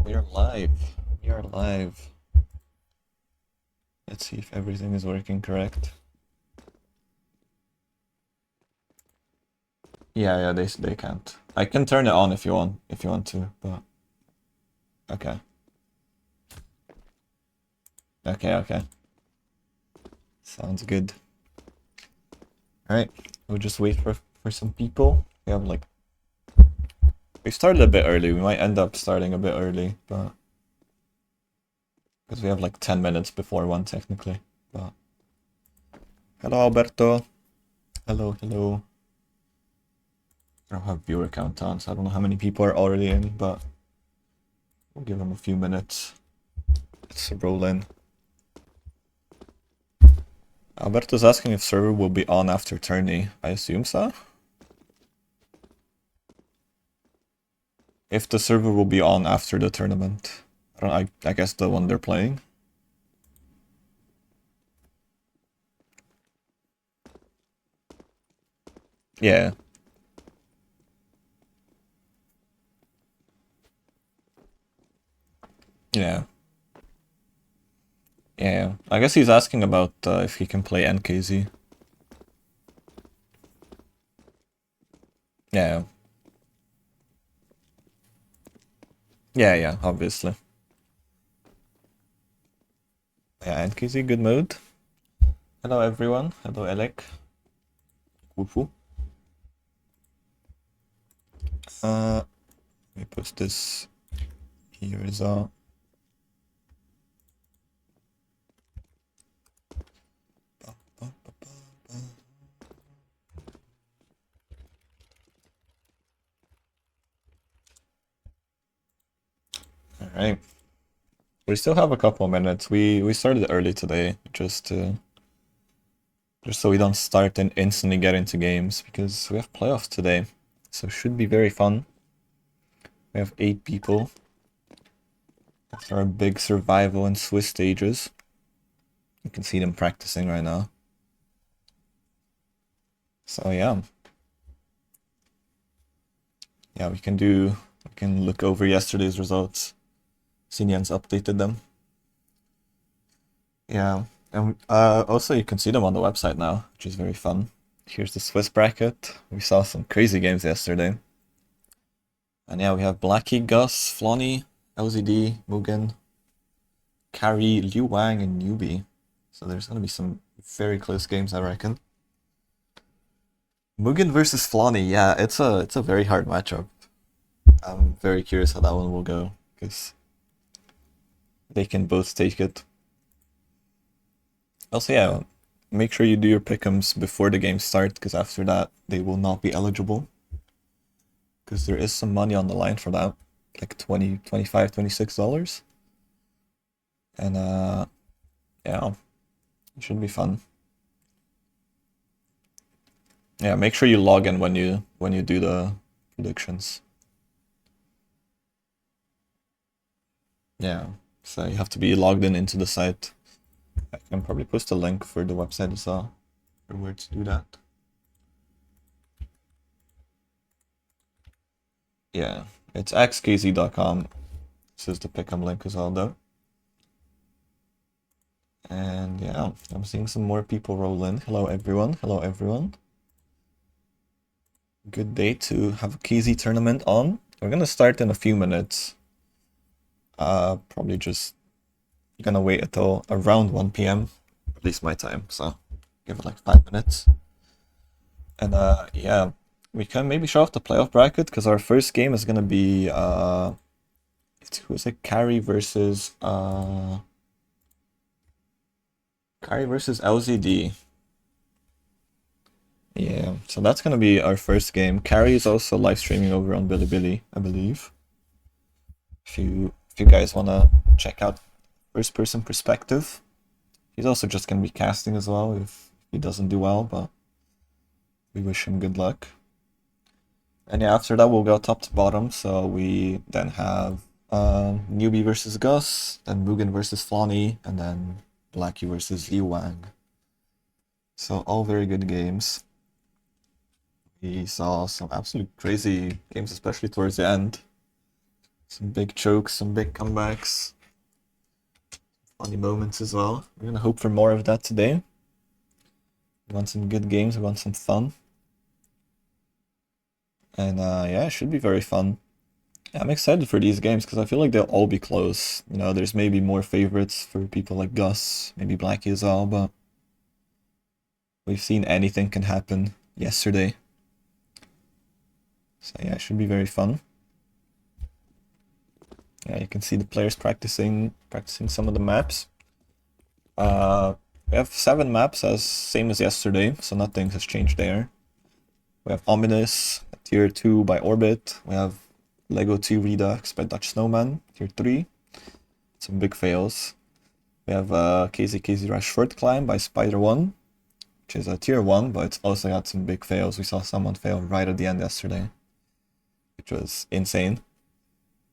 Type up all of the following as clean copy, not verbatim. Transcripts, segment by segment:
We are live. We are live. Let's see if everything is working correct. Yeah, they can't. I can turn it on if you want to, but okay. Okay. Sounds good. Alright, we'll just wait for some people. We started a bit early. We might end up starting a bit early, but because we have like 10 minutes before 1 technically. But hello Alberto. Hello. I don't have viewer count on, so I don't know how many people are already in, but we'll give them a few minutes. Let's roll in. Alberto's asking if server will be on after tourney. I assume so. If the server will be on after the tournament. I guess the one they're playing. Yeah. Yeah. Yeah. I guess he's asking about if he can play NKZ. Yeah. Yeah, obviously. Yeah, NKZ, good mode. Hello everyone. Hello Elec. Wufu. Let me put this here as well. Alright. We still have a couple of minutes. We started early today, just so we don't start and instantly get into games, because we have playoffs today. So it should be very fun. We have 8 people. After our big survival and Swiss stages. You can see them practicing right now. So yeah. Yeah, we can look over yesterday's results. Sinian's updated them. Yeah. And also you can see them on the website now, which is very fun. Here's the Swiss bracket. We saw some crazy games yesterday. And yeah, we have Blackie, Gus, Flonny, LZD, Mugen, Carrie, Liu Wang, and Newbie. So there's gonna be some very close games, I reckon. Mugen versus Flonny, yeah, it's a very hard matchup. I'm very curious how that one will go, because they can both take it. Also, yeah, make sure you do your pick'ems before the games start, because after that they will not be eligible. Because there is some money on the line for that, like $20, $25, $26. And yeah, it should be fun. Yeah, make sure you log in when you do the predictions. Yeah, so you have to be logged in into the site. I can probably post a link for the website as well, for where to do that. Yeah, it's xkz.com. This is the pick'em link as well, though. And yeah, I'm seeing some more people roll in. Hello everyone. Good day to have a KZ tournament on. We're gonna start in a few minutes. Probably just gonna wait until around 1 p.m. At least my time, so give it like 5 minutes. And yeah, we can maybe show off the playoff bracket, because our first game is gonna be who is it? Carrie versus LZD. Yeah, so that's gonna be our first game. Carrie is also live streaming over on Bilibili, I believe. If you guys wanna check out first person perspective. He's also just gonna be casting as well if he doesn't do well, but we wish him good luck. And yeah, after that we'll go top to bottom. So we then have Newbie versus Gus, then Mugen versus Flonny, and then Blackie versus Liu Wang. So all very good games. We saw some absolute crazy games, especially towards the end. Some big chokes, some big comebacks. Funny moments as well. We're gonna hope for more of that today. We want some good games, we want some fun. And yeah, it should be very fun. I'm excited for these games because I feel like they'll all be close. You know, there's maybe more favorites for people like Gus, maybe Blackie as well, but we've seen anything can happen yesterday. So yeah, it should be very fun. Yeah, you can see the players practicing some of the maps. We have 7 maps as same as yesterday, so nothing has changed there. We have Ominous, tier 2 by Orbit. We have Lego 2 Redux by Dutch Snowman, tier 3. Some big fails. We have KZ Rush Short Climb by Spider1, which is a tier 1, but it's also got some big fails. We saw someone fail right at the end yesterday, which was insane.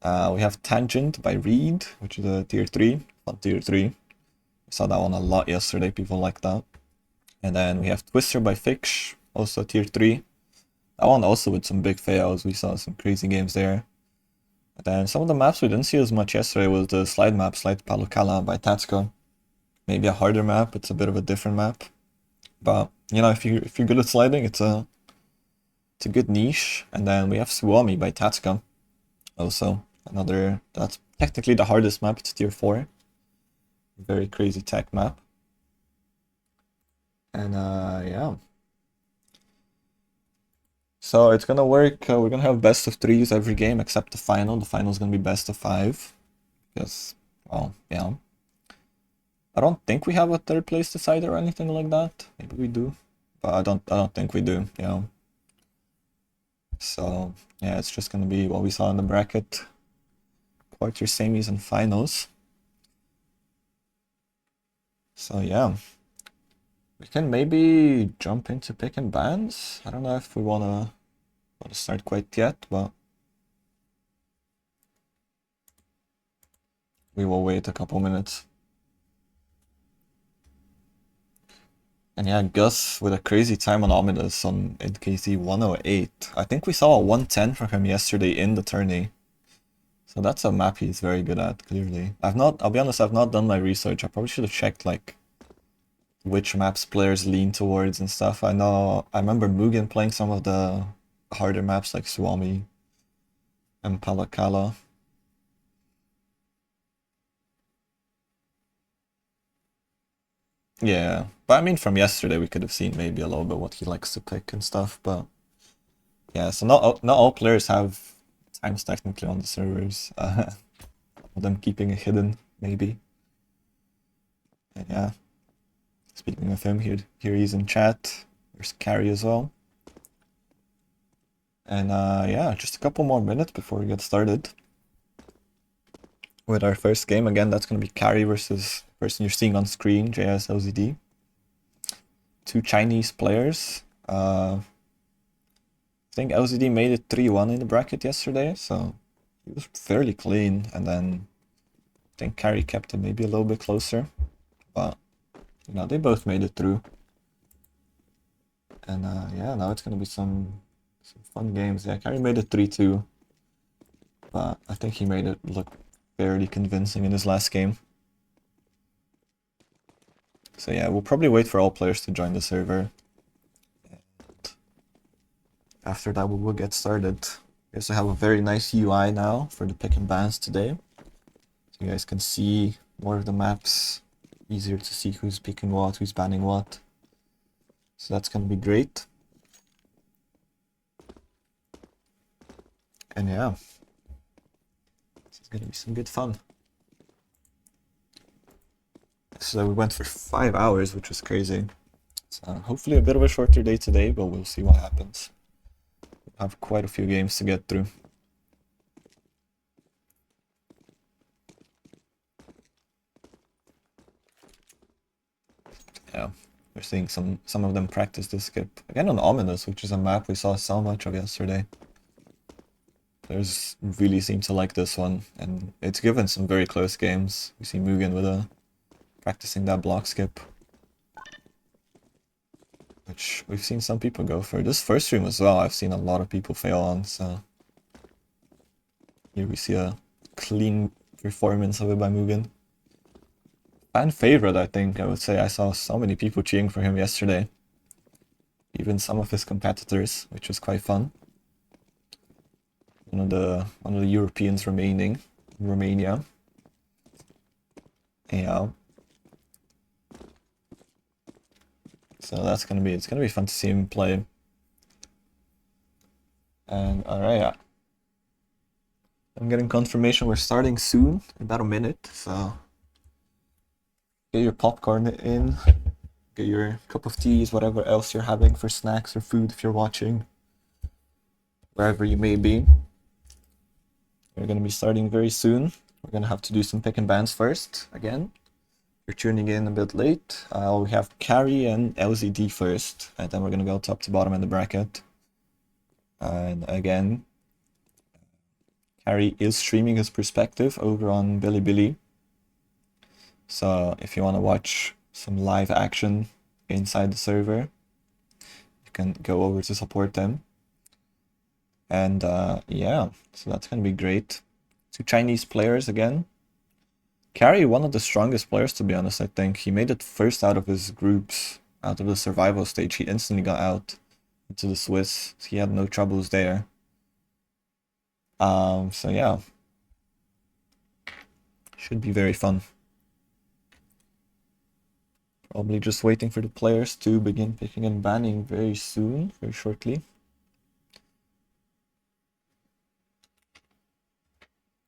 We have Tangent by Reed, which is a tier 3, fun tier 3. We saw that one a lot yesterday, people like that. And then we have Twister by Fix, also tier 3. That one also with some big fails, we saw some crazy games there. And then some of the maps we didn't see as much yesterday was the slide map, Slide Palukala by Tatsuko. Maybe a harder map, it's a bit of a different map. But, you know, if you're good at sliding, it's a good niche. And then we have Suomi by Tatsuko. Also, another, that's technically the hardest map, it's tier 4. Very crazy tech map. And yeah. So it's gonna work, we're gonna have best of 3s every game except the final. The final is gonna be best of 5. Because, well, yeah. I don't think we have a third place decider or anything like that. Maybe we do. But I don't think we do, yeah. So yeah, it's just gonna be what we saw in the bracket. Quarter, semis, and finals. So yeah. We can maybe jump into picking bands. I don't know if we wanna start quite yet, but we will wait a couple minutes. And yeah, Gus with a crazy time on Ominous on NKC 108. I think we saw a 110 from him yesterday in the tourney. So that's a map he's very good at, clearly. I'll be honest, I've not done my research. I probably should have checked, like, which maps players lean towards and stuff. I remember Mugen playing some of the harder maps like Suomi and Palakala. Yeah, but I mean from yesterday we could have seen maybe a little bit what he likes to pick and stuff, but yeah, so not all players have times technically on the servers. Them keeping it hidden, maybe. And yeah. Speaking of him, here he's in chat. There's Carrie as well. And yeah, just a couple more minutes before we get started with our first game. Again, that's going to be Carrie versus the person you're seeing on screen, JSLZD. 2 Chinese players. I think LZD made it 3-1 in the bracket yesterday, so he was fairly clean. And then I think Carrie kept him maybe a little bit closer, but you know, they both made it through. And yeah, now it's gonna be some fun games. Yeah, Carrie made it 3-2, but I think he made it look fairly convincing in his last game. So yeah, we'll probably wait for all players to join the server. And after that, we will get started. We also have a very nice UI now for the pick and bans today. So you guys can see more of the maps. Easier to see who's picking what, who's banning what. So that's gonna be great. And yeah, this is gonna be some good fun. So we went for 5 hours, which was crazy. So hopefully a bit of a shorter day today, but we'll see what happens. We have quite a few games to get through. Yeah, we're seeing some of them practice the skip. Again on Ominous, which is a map we saw so much of yesterday. Players really seem to like this one, and it's given some very close games. We see Mugen with practicing that block skip, which we've seen some people go for. This first stream as well, I've seen a lot of people fail on, so here we see a clean performance of it by Mugen. Fan favorite, I think, I would say. I saw so many people cheering for him yesterday. Even some of his competitors, which was quite fun. One of the Europeans remaining, Romania. Yeah. So it's gonna be fun to see him play. And alright, yeah. I'm getting confirmation we're starting soon, in about a minute, so get your popcorn in, get your cup of teas, whatever else you're having for snacks or food if you're watching, wherever you may be. We're gonna be starting very soon. We're gonna have to do some pick and bans first, again. You're tuning in a bit late. We have Carry and LZD first, and then we're gonna go top to bottom in the bracket. And again, Carry is streaming his perspective over on Bilibili. So if you want to watch some live action inside the server, you can go over to support them. And yeah, so that's gonna be great. 2 Chinese players again. Carry, one of the strongest players, to be honest, I think. He made it first out of his groups, out of the survival stage. He instantly got out into the Swiss. He had no troubles there. So yeah. Should be very fun. Probably just waiting for the players to begin picking and banning very soon, very shortly.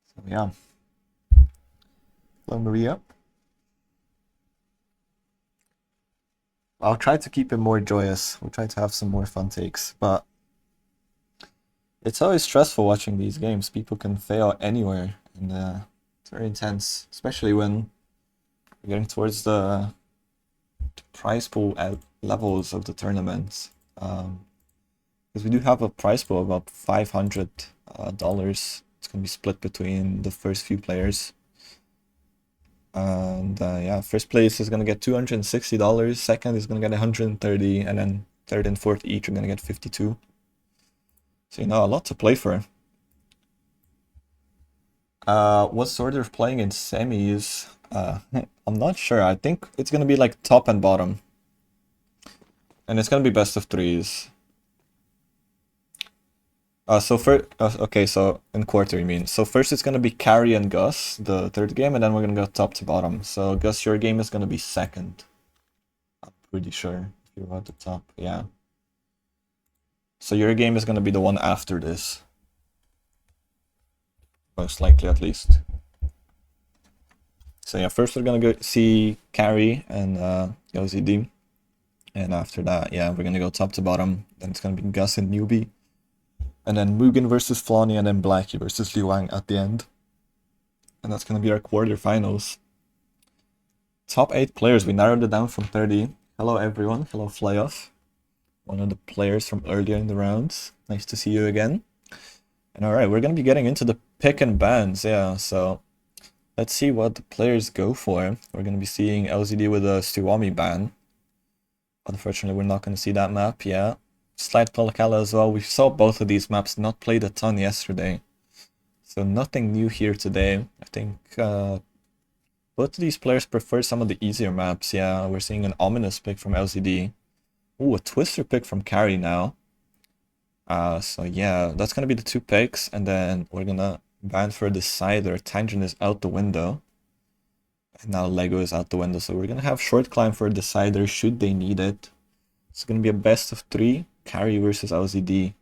So yeah. Hello, Maria. I'll try to keep it more joyous. We'll try to have some more fun takes, but it's always stressful watching these games. People can fail anywhere, and it's very intense, especially when we're getting towards the prize pool levels of the tournaments. Because we do have a prize pool of about $500. It's going to be split between the first few players. And yeah, first place is going to get $260, second is going to get $130, and then third and fourth each are going to get $52. So, you know, a lot to play for. What sort of playing in semis? I'm not sure. I think it's going to be like top and bottom. And it's going to be best of threes. So first, okay, so in quarter you mean. So first it's gonna be Carry and Gus, the third game, and then we're gonna go top to bottom. So Gus, your game is gonna be second. I'm pretty sure if you're at the top, yeah. So your game is gonna be the one after this. Most likely, at least. So yeah, first we're gonna go see Carry and GOKZ. And after that, yeah, we're gonna go top to bottom. Then it's gonna be Gus and Newbie. And then Mugen versus Flonny, and then Blackie versus Liuang at the end. And that's going to be our quarterfinals. Top 8 players, we narrowed it down from 30. Hello everyone, hello Flyoff. One of the players from earlier in the rounds. Nice to see you again. And alright, we're going to be getting into the pick and bans, yeah, so let's see what the players go for. We're going to be seeing LZD with a Stiwami ban. Unfortunately, we're not going to see that map, yeah. Slide Palakala as well. We saw both of these maps not played a ton yesterday. So nothing new here today. I think both of these players prefer some of the easier maps. Yeah, we're seeing an ominous pick from LCD. Ooh, a Twister pick from Carry now. So yeah, that's gonna be the 2 picks, and then we're gonna ban for a Decider. Tangent is out the window. And now Lego is out the window, so we're gonna have short climb for a Decider should they need it. It's gonna be a best of 3. Carry versus LZD.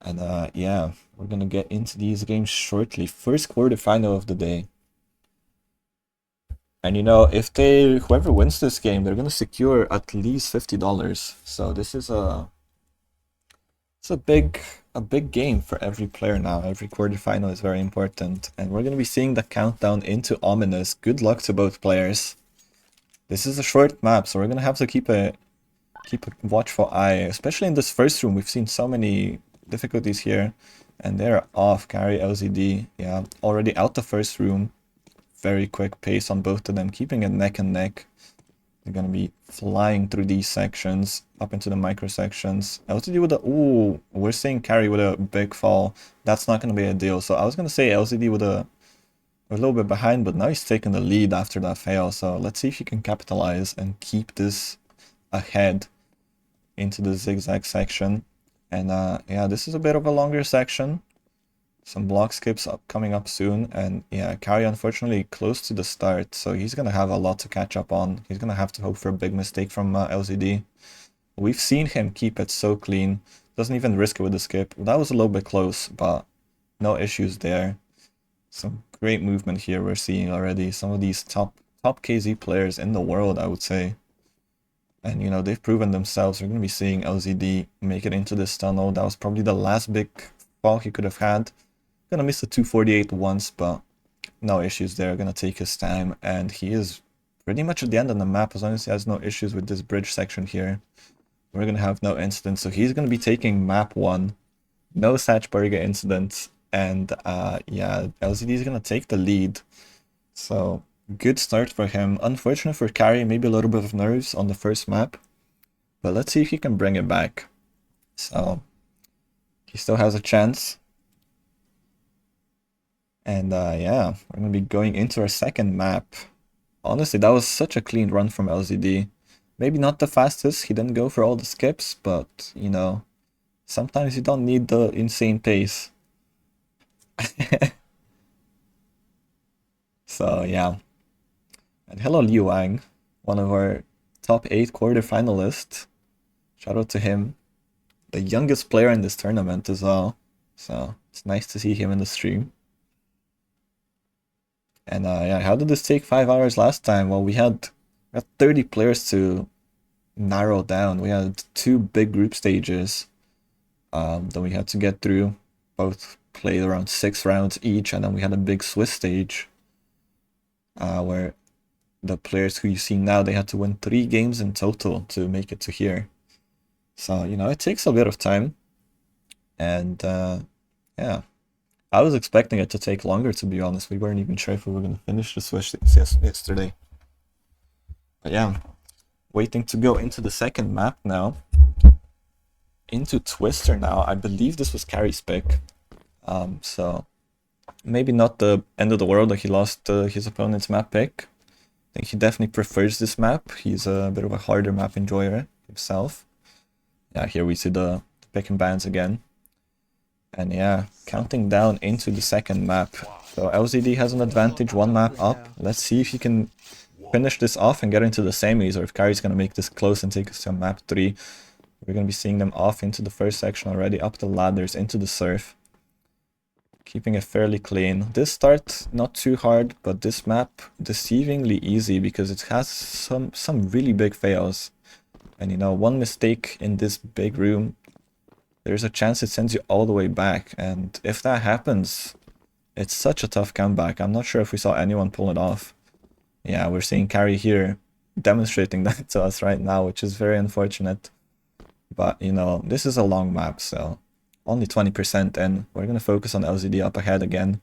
And yeah, we're gonna get into these games shortly. First quarterfinal of the day. And you know, if whoever wins this game, they're gonna secure at least $50. So this is it's a big game for every player now. Every quarterfinal is very important. And we're gonna be seeing the countdown into Ominous. Good luck to both players. This is a short map, so we're gonna have to keep a watchful eye, especially in this first room. We've seen so many difficulties here, and they're off. Carry LZD, yeah, already out the first room. Very quick pace on both of them, keeping it neck and neck. They're gonna be flying through these sections, up into the micro sections. LZD with a, ooh, we're seeing Carry with a big fall. That's not gonna be a deal. So I was gonna say LZD with a a little bit behind, but now he's taking the lead after that fail. So let's see if he can capitalize and keep this ahead into the zigzag section. And yeah, this is a bit of a longer section. Some block skips coming up soon. And yeah, Carry unfortunately close to the start, so he's gonna have a lot to catch up on. He's gonna have to hope for a big mistake from LZD. We've seen him keep it so clean. Doesn't even risk it with the skip. That was a little bit close, but no issues there. Some great movement here we're seeing already. Some of these top KZ players in the world, I would say. And you know, they've proven themselves. We're going to be seeing LZD make it into this tunnel. That was probably the last big fall he could have had. Gonna miss the 248 once, but no issues there. Gonna take his time, and he is pretty much at the end of the map as long as he has no issues with this bridge section here. We're gonna have no incidents, so he's gonna be taking map 1. No Satchburger incidents, and yeah, LZD is gonna take the lead. So good start for him. Unfortunate for Carry, maybe a little bit of nerves on the first map, but let's see if he can bring it back. So he still has a chance. And yeah, we're gonna be going into our second map. Honestly, that was such a clean run from LZD. Maybe not the fastest, he didn't go for all the skips, but you know, sometimes you don't need the insane pace. So yeah. And hello Liu Wang, one of our top 8 quarterfinalists. Shout out to him. The youngest player in this tournament as well. So it's nice to see him in the stream. And yeah, how did this take 5 hours last time? Well, we had 30 players to narrow down. We had 2 big group stages that we had to get through. Both played around 6 rounds each, and then we had a big Swiss stage where the players who you see now, they had to win 3 games in total to make it to here. So, you know, it takes a bit of time. And yeah, I was expecting it to take longer, to be honest. We weren't even sure if we were going to finish the Swiss yesterday. But yeah, waiting to go into the second map now. Into Twister now. I believe this was Carry's pick. So maybe not the end of the world that he lost his opponent's map pick. I think he definitely prefers this map. He's a bit of a harder map enjoyer himself. Yeah, here we see the pick and bans again. And yeah, counting down into the second map. So LZD has an advantage, 1 map up. Let's see if he can finish this off and get into the semis, or if Carry's gonna make this close and take us to map 3. We're gonna be seeing them off into the first section already, up the ladders, into the surf. Keeping it fairly clean. This start, not too hard, but this map, deceivingly easy because it has some really big fails. And you know, 1 mistake in this big room, there's a chance it sends you all the way back. And if that happens, it's such a tough comeback. I'm not sure if we saw anyone pull it off. Yeah, we're seeing Carry here demonstrating that to us right now, which is very unfortunate. But, you know, this is a long map, so only 20%, and we're going to focus on LZD up ahead again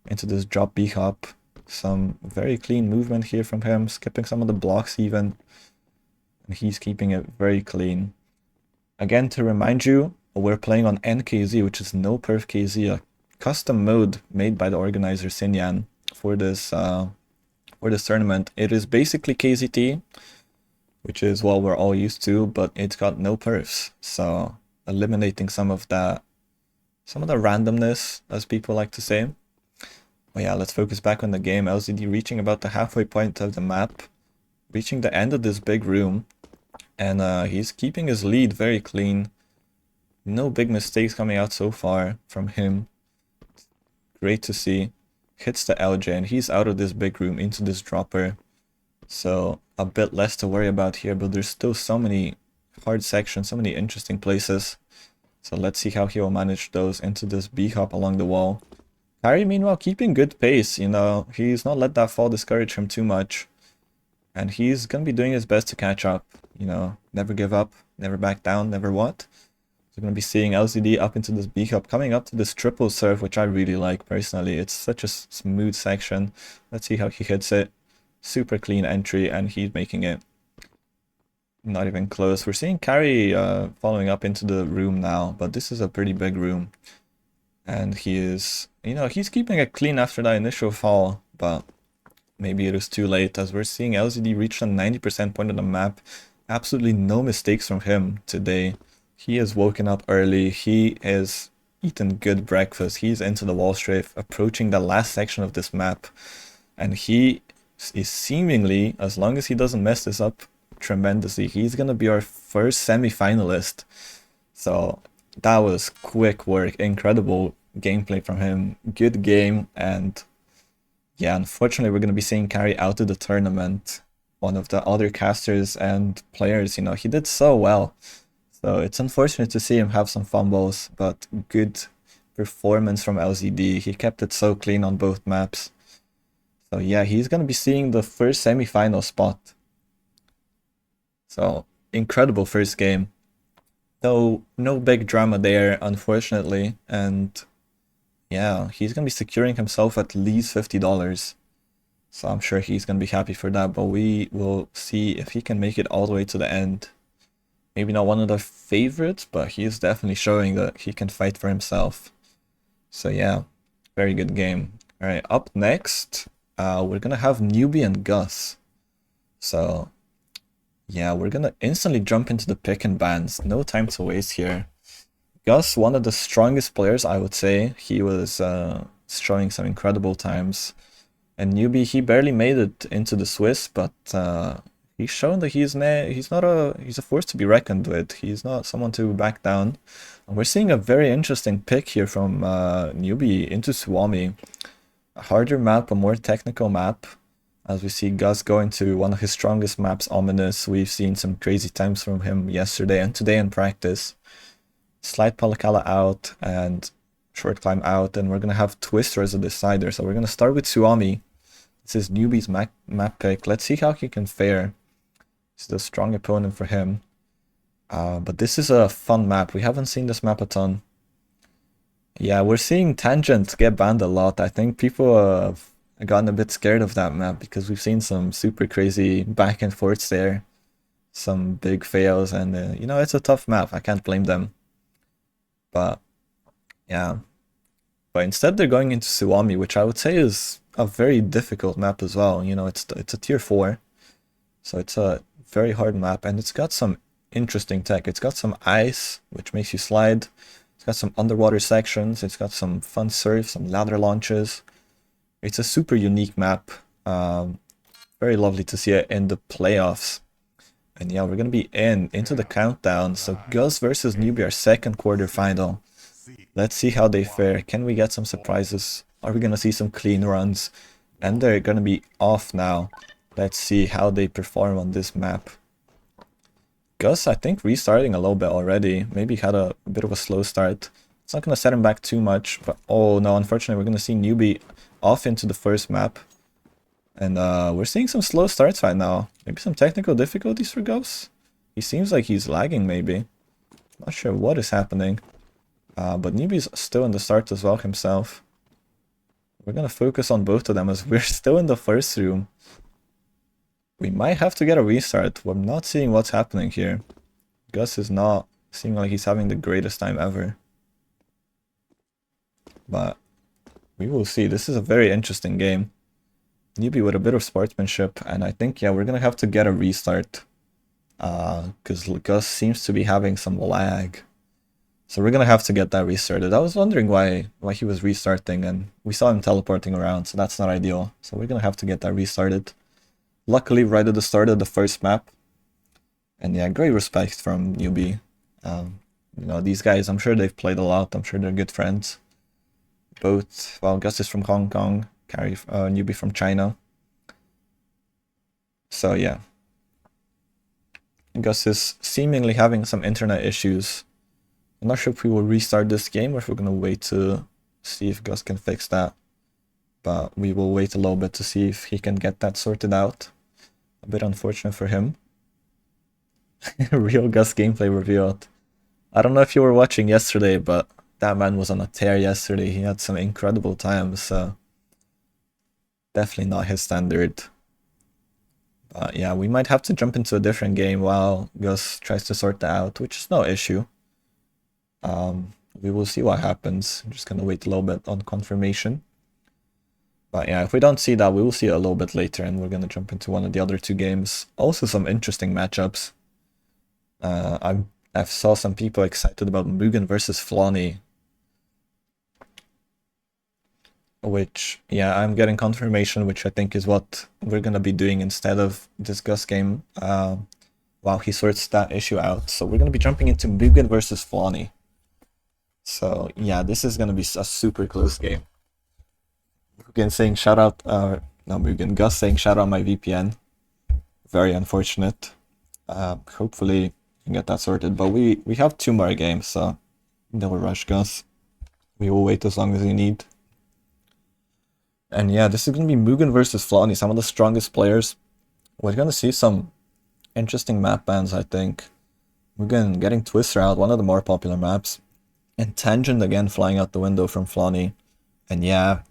into this drop B hop. Some very clean movement here from him, skipping some of the blocks even. And he's keeping it very clean. Again, to remind you, we're playing on NKZ, which is No Perf KZ, a custom mode made by the organizer Sinyan for this tournament. It is basically KZT, which is what we're all used to, but it's got no perfs, so eliminating some of the randomness, as people like to say. But yeah, let's focus back on the game. LZD reaching about the halfway point of the map, reaching the end of this big room, and he's keeping his lead very clean. No big mistakes coming out so far from him. Great to see. Hits the LJ, and he's out of this big room into this dropper. So a bit less to worry about here, but there's still so many hard sections, so many interesting places. So let's see how he will manage those into this B-hop along the wall. Carry, meanwhile, keeping good pace, you know, he's not let that fall discourage him too much. And he's going to be doing his best to catch up, you know, never give up, never back down, never what. So we're going to be seeing LZD up into this B-hop, coming up to this triple surf, which I really like personally. It's such a smooth section. Let's see how he hits it. Super clean entry, and he's making it. Not even close. We're seeing Carry following up into the room now, but this is a pretty big room. And he is, he's keeping it clean after that initial fall, but maybe it is too late as we're seeing LZD reach the 90% point on the map. Absolutely no mistakes from him today. He has woken up early. He has eaten good breakfast. He's into the wall strafe, approaching the last section of this map. And he is seemingly, as long as he doesn't mess this up tremendously, he's going to be our first semi-finalist. So that was quick work, incredible gameplay from him, good game, and yeah, unfortunately we're going to be seeing Carry out of the tournament. One of the other casters and players, he did so well. So it's unfortunate to see him have some fumbles, but good performance from LZD. He kept it so clean on both maps. So yeah, he's going to be seeing the first semi-final spot. So incredible first game. Though no big drama there, unfortunately. And yeah, he's going to be securing himself at least $50. So I'm sure he's going to be happy for that. But we will see if he can make it all the way to the end. Maybe not one of the favorites, but he is definitely showing that he can fight for himself. So yeah, very good game. All right, up next, we're going to have Newbie and Gus. So yeah, we're going to instantly jump into the pick and bans. No time to waste here. Gus, one of the strongest players, I would say. He was showing some incredible times. And Newbie, he barely made it into the Swiss, but he's shown that he's a force to be reckoned with. He's not someone to back down. And we're seeing a very interesting pick here from Newbie into Suomi. A harder map, a more technical map. As we see Gus going to one of his strongest maps, Ominous. We've seen some crazy times from him yesterday and today in practice. Slide Palakala out and short climb out, and we're going to have Twister as a decider. So we're going to start with Suomi. This is Newbie's map pick. Let's see how he can fare. This is a strong opponent for him. But this is a fun map. We haven't seen this map a ton. Yeah, we're seeing Tangent get banned a lot. I think people have gotten a bit scared of that map because we've seen some super crazy back and forths there. Some big fails, and it's a tough map. I can't blame them. But yeah. But instead they're going into Suomi, which I would say is a very difficult map as well. It's a tier 4. So it's a very hard map, and it's got some interesting tech. It's got some ice, which makes you slide. It's got some underwater sections. It's got some fun surf, some ladder launches. It's a super unique map. Very lovely to see it in the playoffs. And yeah, we're going to be into the countdown. So Gus versus Newbie, our second quarterfinal. Let's see how they fare. Can we get some surprises? Are we going to see some clean runs? And they're going to be off now. Let's see how they perform on this map. Gus, I think, restarting a little bit already. Maybe had a bit of a slow start. It's not going to set him back too much. But oh no, unfortunately, we're going to see Newbie off into the first map. And we're seeing some slow starts right now. Maybe some technical difficulties for Gus. He seems like he's lagging maybe. Not sure what is happening. But Newbie's still in the start as well himself. We're going to focus on both of them as we're still in the first room. We might have to get a restart. We're not seeing what's happening here. Gus is not seeming like he's having the greatest time ever. But we will see. This is a very interesting game. Newbie with a bit of sportsmanship, and I think, yeah, we're going to have to get a restart. Because Gus seems to be having some lag. So we're going to have to get that restarted. I was wondering why he was restarting, and we saw him teleporting around, so that's not ideal. So we're going to have to get that restarted. Luckily, right at the start of the first map. And yeah, great respect from Newbie. These guys, I'm sure they've played a lot. I'm sure they're good friends. Both, well, Gus is from Hong Kong, Newbie from China. So yeah. Gus is seemingly having some internet issues. I'm not sure if we will restart this game or if we're going to wait to see if Gus can fix that. But we will wait a little bit to see if he can get that sorted out. A bit unfortunate for him. Real Gus gameplay revealed. I don't know if you were watching yesterday, but that man was on a tear yesterday. He had some incredible times, so definitely not his standard. But yeah, we might have to jump into a different game while Gus tries to sort that out, which is no issue. we will see what happens. I'm just gonna wait a little bit on confirmation. But yeah, if we don't see that, we will see it a little bit later, and we're gonna jump into one of the other two games. Also some interesting matchups. I've saw some people excited about Mugen versus Flonny. Which, yeah, I'm getting confirmation, which I think is what we're gonna be doing instead of this Gus game while he sorts that issue out. So we're gonna be jumping into Mugen versus Flonny. So yeah, this is gonna be a super close game. Mugen saying shout out, no Mugen, Gus saying shout out my VPN. Very unfortunate. Hopefully you can get that sorted. But we have 2 more games, so no rush, Gus. We will wait as long as you need. And yeah, this is gonna be Mugen versus Flonny, some of the strongest players. We're gonna see some interesting map bans, I think. Mugen getting Twister out, one of the more popular maps. And Tangent again flying out the window from Flonny. And yeah,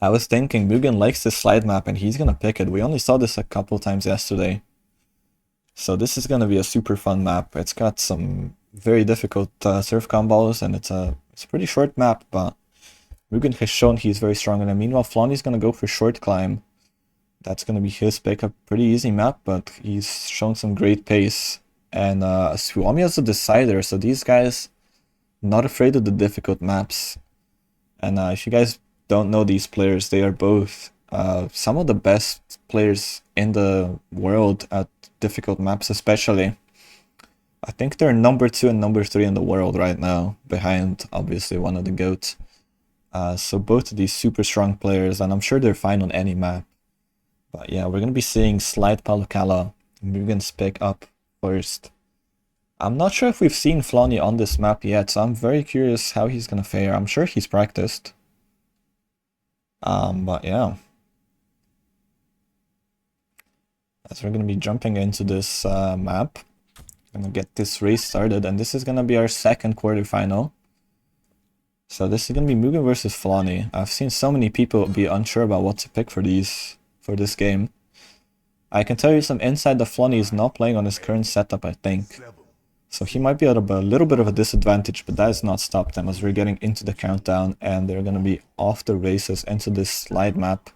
I was thinking Mugen likes this slide map and he's gonna pick it. We only saw this a couple times yesterday. So this is gonna be a super fun map. It's got some very difficult surf combos and it's a pretty short map, but Mugen has shown he's very strong in it. Meanwhile, Flonny's gonna go for short climb. That's gonna be his pick. A pretty easy map, but he's shown some great pace. And Suomi has a decider, so these guys not afraid of the difficult maps. And if you guys don't know these players, they are both some of the best players in the world at difficult maps, especially. I think they're number 2 and number 3 in the world right now, behind obviously one of the GOATs. So both of these super strong players, and I'm sure they're fine on any map. But yeah, we're going to be seeing Slide Palukala, Mugen's pick up first. I'm not sure if we've seen Flonny on this map yet, so I'm very curious how he's going to fare. I'm sure he's practiced. But yeah. As we're going to be jumping into this map, going to get this race started, and this is going to be our second quarterfinal. So this is going to be Mugen versus Flonny. I've seen so many people be unsure about what to pick for this game. I can tell you some insight that Flonny is not playing on his current setup, I think. So he might be at a little bit of a disadvantage, but that has not stopped them as we're getting into the countdown and they're going to be off the races into this slide map.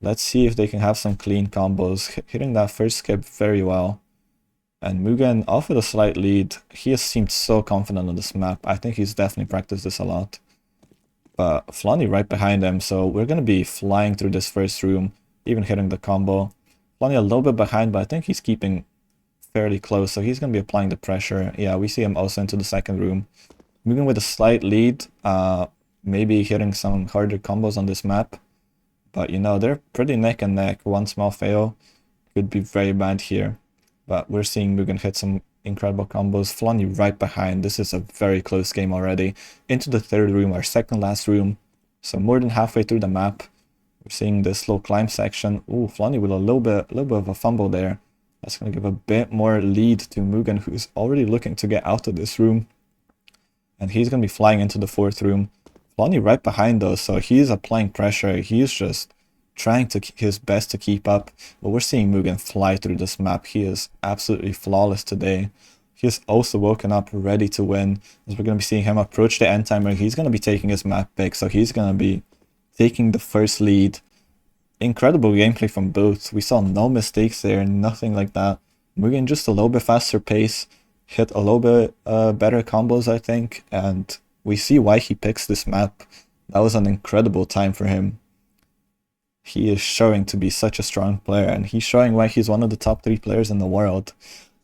Let's see if they can have some clean combos, hitting that first skip very well. And Mugen off with a slight lead. He has seemed so confident on this map. I think he's definitely practiced this a lot. But Flonny right behind him, so we're going to be flying through this first room, even hitting the combo. Flonny a little bit behind, but I think he's keeping fairly close, so he's going to be applying the pressure. Yeah, we see him also into the second room. Mugen with a slight lead, maybe hitting some harder combos on this map. But you know, they're pretty neck and neck. One small fail could be very bad here. But we're seeing Mugen hit some incredible combos. Flonny right behind. This is a very close game already. Into the third room, our second last room. So more than halfway through the map. We're seeing this low climb section. Ooh, Flonny with a little bit of a fumble there. That's going to give a bit more lead to Mugen, who's already looking to get out of this room. And he's going to be flying into the fourth room. Flonny right behind though, so he's applying pressure. He's just trying his best to keep up. But we're seeing Mugen fly through this map. He is absolutely flawless today. He is also woken up ready to win. As we're going to be seeing him approach the end timer, he's going to be taking his map pick. So he's going to be taking the first lead. Incredible gameplay from both. We saw no mistakes there, nothing like that. Mugen just a little bit faster pace. Hit a little bit better combos, I think. And we see why he picks this map. That was an incredible time for him. He is showing to be such a strong player, and he's showing why he's one of the top 3 players in the world.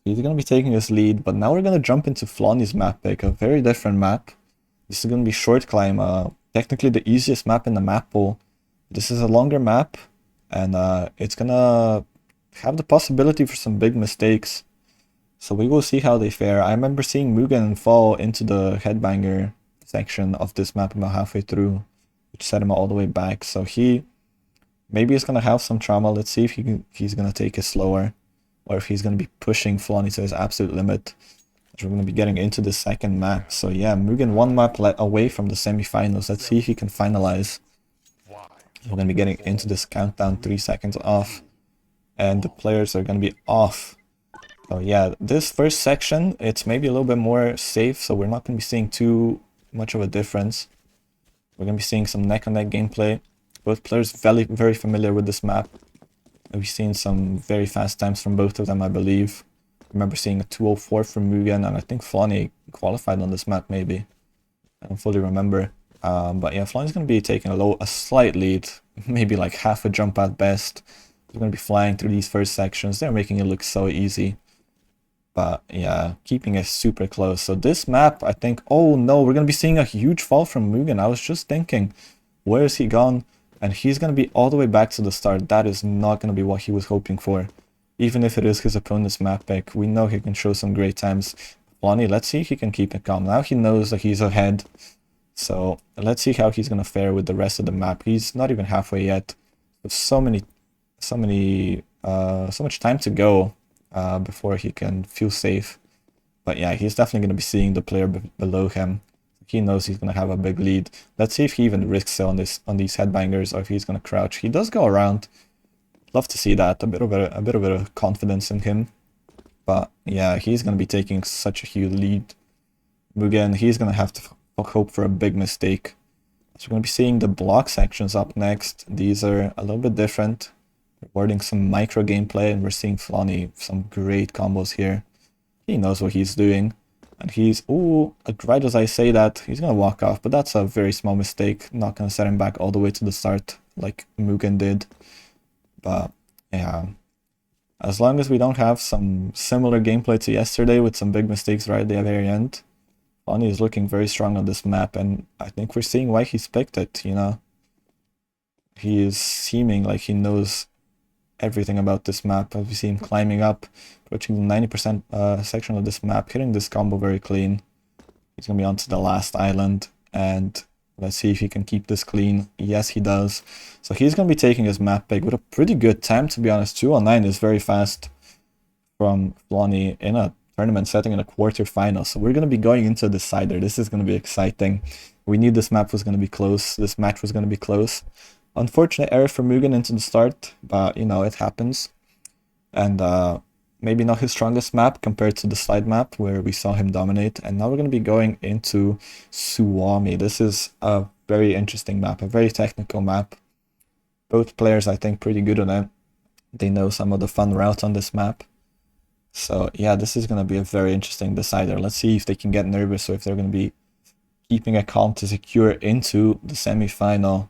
He's going to be taking his lead, but now we're going to jump into Flonny's map pick, a very different map. This is going to be short climb, technically the easiest map in the map pool. This is a longer map, and it's going to have the possibility for some big mistakes. So we will see how they fare. I remember seeing Mugen fall into the headbanger section of this map about halfway through, which set him all the way back. So maybe he's going to have some trauma. Let's see if he's going to take it slower, or if he's going to be pushing Flonny to his absolute limit. We're going to be getting into the second map. So yeah, Mugen one map away from the semifinals. Let's see if he can finalize. We're going to be getting into this countdown, 3 seconds off. And the players are going to be off. So yeah, this first section, it's maybe a little bit more safe. So we're not going to be seeing too much of a difference. We're going to be seeing some neck-on-neck gameplay. Both players very familiar with this map. We've seen some very fast times from both of them, I believe. I remember seeing a 2:04 from Mugen, and I think Flonny qualified on this map, maybe. I don't fully remember. But yeah, Flonny's going to be taking a slight lead, maybe like half a jump at best. We're going to be flying through these first sections. They're making it look so easy. But yeah, keeping it super close. So this map, I think, oh no, we're going to be seeing a huge fall from Mugen. I was just thinking, where is he gone? And he's going to be all the way back to the start. That is not going to be what he was hoping for. Even if it is his opponent's map pick, we know he can show some great times. Lonnie, let's see if he can keep it calm. Now he knows that he's ahead. So let's see how he's going to fare with the rest of the map. He's not even halfway yet. There's so much time to go before he can feel safe. But yeah, he's definitely going to be seeing the player below him. He knows he's going to have a big lead. Let's see if he even risks it on these headbangers, or if he's going to crouch. He does go around. Love to see that. A bit of a confidence in him. But yeah, he's going to be taking such a huge lead. Mugen, he's going to have to hope for a big mistake. So we're going to be seeing the block sections up next. These are a little bit different. Rewarding some micro gameplay, and we're seeing Flonny some great combos here. He knows what he's doing. And he's, ooh, right as I say that, he's going to walk off. But that's a very small mistake. Not going to set him back all the way to the start like Mugen did. But yeah, as long as we don't have some similar gameplay to yesterday with some big mistakes right at the very end, Flonny is looking very strong on this map. And I think we're seeing why he's picked it, you know. He is seeming like he knows everything about this map. As we see him climbing up, approaching the 90% section of this map, hitting this combo very clean. He's going to be onto the last island, and let's see if he can keep this clean. Yes, he does. So he's going to be taking his map pick with a pretty good time, to be honest. 2:09 is very fast from Flonny in a tournament setting in a quarterfinal. So we're going to be going into a decider. This is going to be exciting. We knew this map was going to be close. This match was going to be close. Unfortunate error for Mugen into the start, but you know, it happens. And maybe not his strongest map compared to the slide map where we saw him dominate. And now we're going to be going into Suomi. This is a very interesting map, a very technical map. Both players, I think, pretty good on it. They know some of the fun routes on this map. So yeah, this is going to be a very interesting decider. Let's see if they can get nervous, or if they're going to be keeping it calm to secure into the semi-final.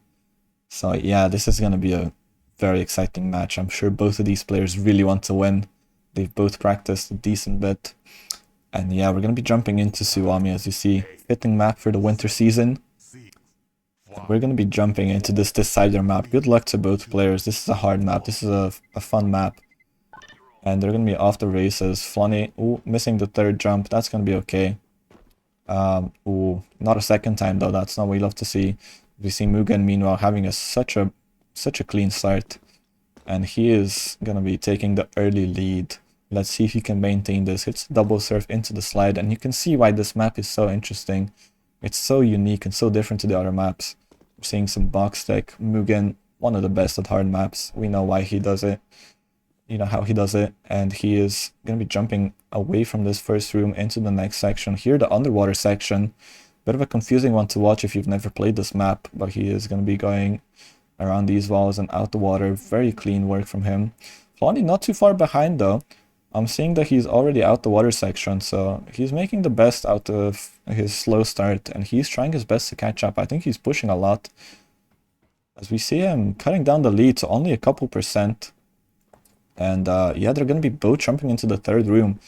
So yeah, this is going to be a very exciting match. I'm sure both of these players really want to win. They've both practiced a decent bit. And yeah, we're going to be jumping into Suomi, as you see. Fitting map for the winter season. We're going to be jumping into this decider map. Good luck to both players. This is a hard map. This is a fun map. And they're going to be off the races. Flonny, ooh, missing the third jump. That's going to be okay. Ooh, not a second time though. That's not what we love to see. We see Mugen, meanwhile, having such a clean start. And he is going to be taking the early lead. Let's see if he can maintain this. Hits double surf into the slide. And you can see why this map is so interesting. It's so unique and so different to the other maps. We're seeing some box tech. Mugen, one of the best at hard maps. We know why he does it. You know how he does it. And he is going to be jumping away from this first room into the next section. Here, the underwater section. Bit of a confusing one to watch if you've never played this map, but he is going to be going around these walls and out the water. Very clean work from him. Flonny not too far behind though. I'm seeing that he's already out the water section, so he's making the best out of his slow start, and he's trying his best to catch up. I think he's pushing a lot, as we see him cutting down the lead to only a couple %. And yeah, they're going to be both jumping into the third room,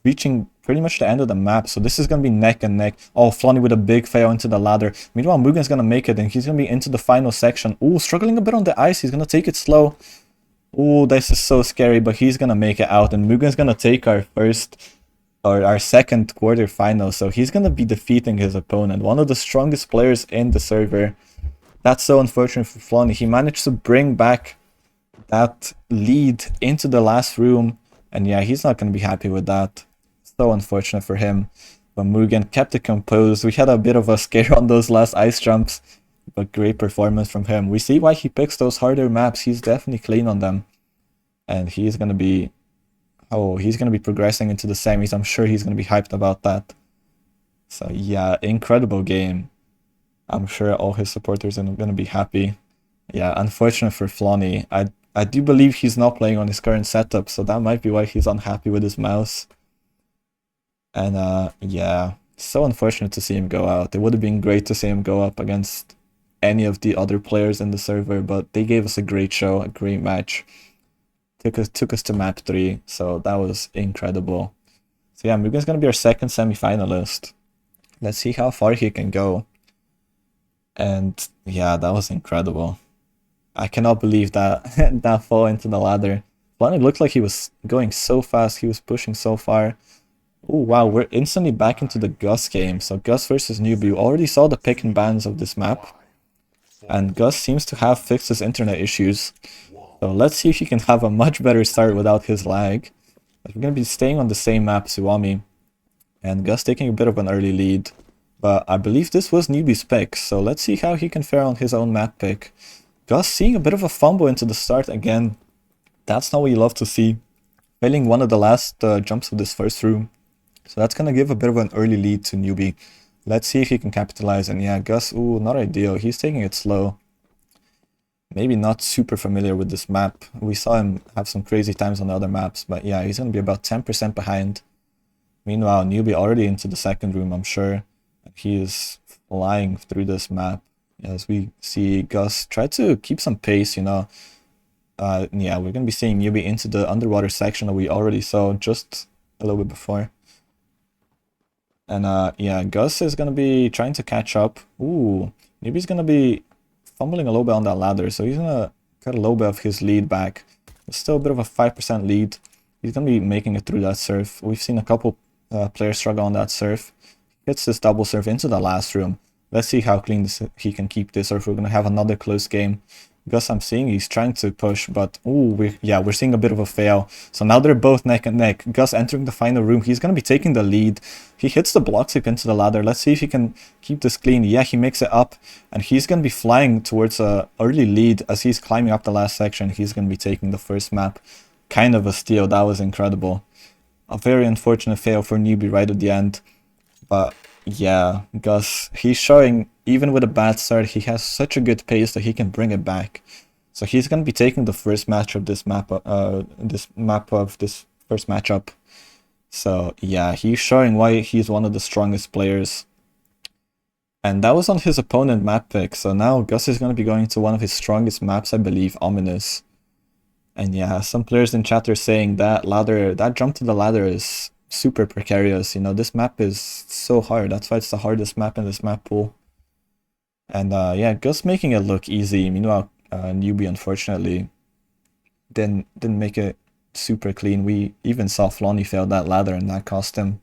reaching pretty much the end of the map. So this is going to be neck and neck. Oh, Flonny with a big fail into the ladder. Meanwhile, Mugen's going to make it, and he's going to be into the final section. Ooh, struggling a bit on the ice. He's going to take it slow. Ooh, this is so scary, but he's going to make it out. And Mugen's going to take our second quarterfinal. So he's going to be defeating his opponent, one of the strongest players in the server. That's so unfortunate for Flonny. He managed to bring back that lead into the last room. And yeah, he's not going to be happy with that. So unfortunate for him. But Mugen kept it composed. We had a bit of a scare on those last ice jumps, but great performance from him. We see why he picks those harder maps. He's definitely clean on them. And he's going to be... oh, he's going to be progressing into the semis. I'm sure he's going to be hyped about that. So yeah, incredible game. I'm sure all his supporters are gonna be happy. Yeah, unfortunate for Flonny. I do believe he's not playing on his current setup, so that might be why he's unhappy with his mouse. And yeah, so unfortunate to see him go out. It would have been great to see him go up against any of the other players in the server, but they gave us a great show, a great match. Took us to map 3, so that was incredible. So yeah, Mugen's gonna be our second semi-finalist. Let's see how far he can go. And yeah, that was incredible. I cannot believe that that fall into the ladder. Flonny looked like he was going so fast, he was pushing so far. Oh wow, we're instantly back into the Gus game. So Gus versus Newbie. We already saw the pick and bans of this map. And Gus seems to have fixed his internet issues. So let's see if he can have a much better start without his lag. We're going to be staying on the same map, Suwami. And Gus taking a bit of an early lead. But I believe this was Newbie's pick. So let's see how he can fare on his own map pick. Gus seeing a bit of a fumble into the start again. That's not what you love to see. Failing one of the last jumps of this first room. So that's going to give a bit of an early lead to Newbie. Let's see if he can capitalize. And yeah, Gus, ooh, not ideal. He's taking it slow. Maybe not super familiar with this map. We saw him have some crazy times on the other maps. But yeah, he's going to be about 10% behind. Meanwhile, Newbie already into the second room, I'm sure. He is flying through this map. As we see Gus try to keep some pace, you know. Yeah, we're going to be seeing Newbie into the underwater section that we already saw just a little bit before. And yeah, Gus is going to be trying to catch up. Ooh, Newbie's going to be fumbling a little bit on that ladder, so he's going to cut a little bit of his lead back. It's still a bit of a 5% lead. He's going to be making it through that surf. We've seen a couple players struggle on that surf. Hits this double surf into the last room. Let's see how clean he can keep this, or if we're going to have another close game. Gus, I'm seeing he's trying to push, but ooh, we're seeing a bit of a fail. So now they're both neck and neck. Gus entering the final room. He's going to be taking the lead. He hits the block sweep into the ladder. Let's see if he can keep this clean. Yeah, he makes it up, and he's going to be flying towards a early lead as he's climbing up the last section. He's going to be taking the first map. Kind of a steal. That was incredible. A very unfortunate fail for Newbie right at the end. But yeah, Gus, he's showing, even with a bad start, he has such a good pace that he can bring it back. So he's going to be taking the first match of this map, this first matchup. So yeah, he's showing why he's one of the strongest players. And that was on his opponent map pick. So now Gus is going to be going to one of his strongest maps, I believe, Ominous. And yeah, some players in chat are saying that jump to the ladder is super precarious. You know, this map is so hard. That's why it's the hardest map in this map pool. And yeah, Gus making it look easy. Meanwhile, Newbie unfortunately didn't make it super clean. We even saw Flonny fail that ladder, and that cost him.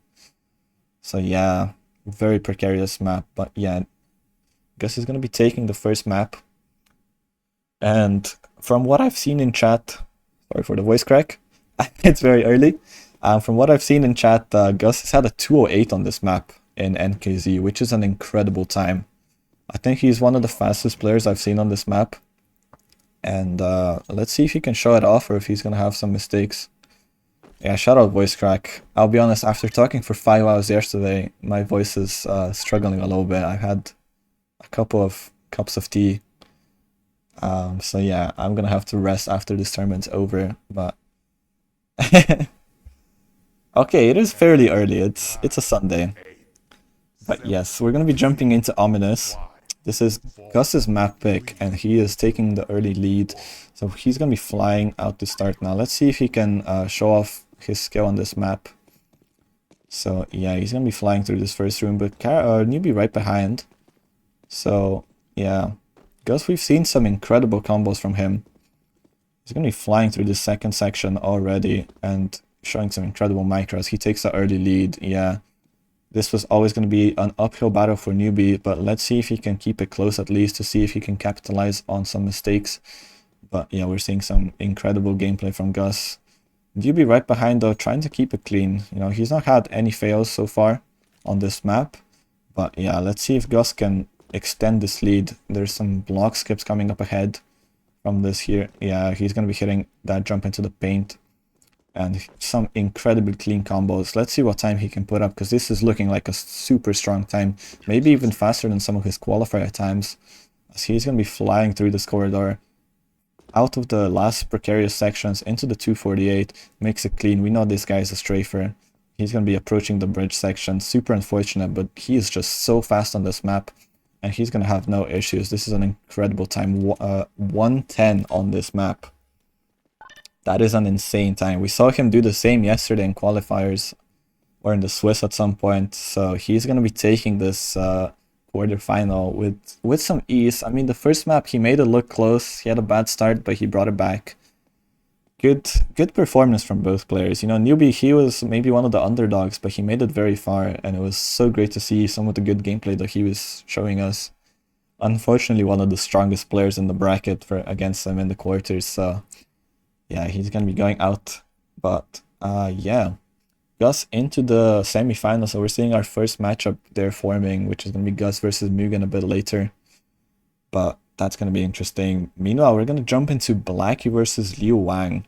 So yeah, very precarious map. But yeah, Gus is gonna be taking the first map. And from what I've seen in chat, sorry for the voice crack, it's very early. From what I've seen in chat, Gus has had a 208 on this map in NKZ, which is an incredible time. I think he's one of the fastest players I've seen on this map. And let's see if he can show it off or if he's going to have some mistakes. Yeah, shout out voice crack. I'll be honest, after talking for 5 hours yesterday, my voice is struggling a little bit. I've had a couple of cups of tea. So yeah, I'm going to have to rest after this tournament's over. But okay, it is fairly early. It's a Sunday. But yes, we're going to be jumping into Ominous. This is Gus's map pick, and he is taking the early lead. So he's going to be flying out to start now. Let's see if he can show off his skill on this map. So yeah, he's going to be flying through this first room, but Newbie right behind. So yeah, Gus, we've seen some incredible combos from him. He's going to be flying through this second section already and showing some incredible micros. He takes the early lead. Yeah, this was always going to be an uphill battle for Newbie, but let's see if he can keep it close at least to see if he can capitalize on some mistakes. But yeah, we're seeing some incredible gameplay from Gus. Newbie right behind though, trying to keep it clean. You know, he's not had any fails so far on this map. But yeah, let's see if Gus can extend this lead. There's some block skips coming up ahead from this here. Yeah, he's going to be hitting that jump into the paint. And some incredibly clean combos. Let's see what time he can put up, because this is looking like a super strong time. Maybe even faster than some of his qualifier times, as he's going to be flying through this corridor. Out of the last precarious sections into the 248, makes it clean. We know this guy is a strafer. He's going to be approaching the bridge section. Super unfortunate, but he is just so fast on this map, and he's going to have no issues. This is an incredible time. 110 on this map. That is an insane time. We saw him do the same yesterday in qualifiers or in the Swiss at some point. So he's going to be taking this quarterfinal with some ease. I mean, the first map, he made it look close. He had a bad start, but he brought it back. Good performance from both players. You know, Newbie, he was maybe one of the underdogs, but he made it very far. And it was so great to see some of the good gameplay that he was showing us. Unfortunately, one of the strongest players in the bracket against him in the quarters. So yeah, he's going to be going out. But yeah, Gus into the semifinals. So we're seeing our first matchup there forming, which is going to be Gus versus Mugen a bit later. But that's going to be interesting. Meanwhile, we're going to jump into Blackie versus Liu Wang.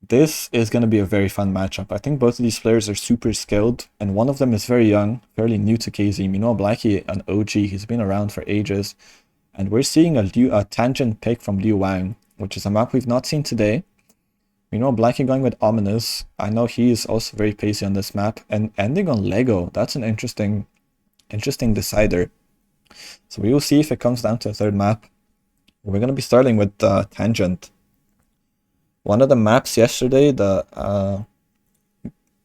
This is going to be a very fun matchup. I think both of these players are super skilled, and one of them is very young, fairly new to KZ. Meanwhile, Blackie, an OG, he's been around for ages. And we're seeing a tangent pick from Liu Wang, which is a map we've not seen today. You know, Blackie going with Ominous. I know he is also very pacey on this map. And ending on Lego. That's an interesting decider. So we will see if it comes down to a third map. We're going to be starting with Tangent. One of the maps yesterday that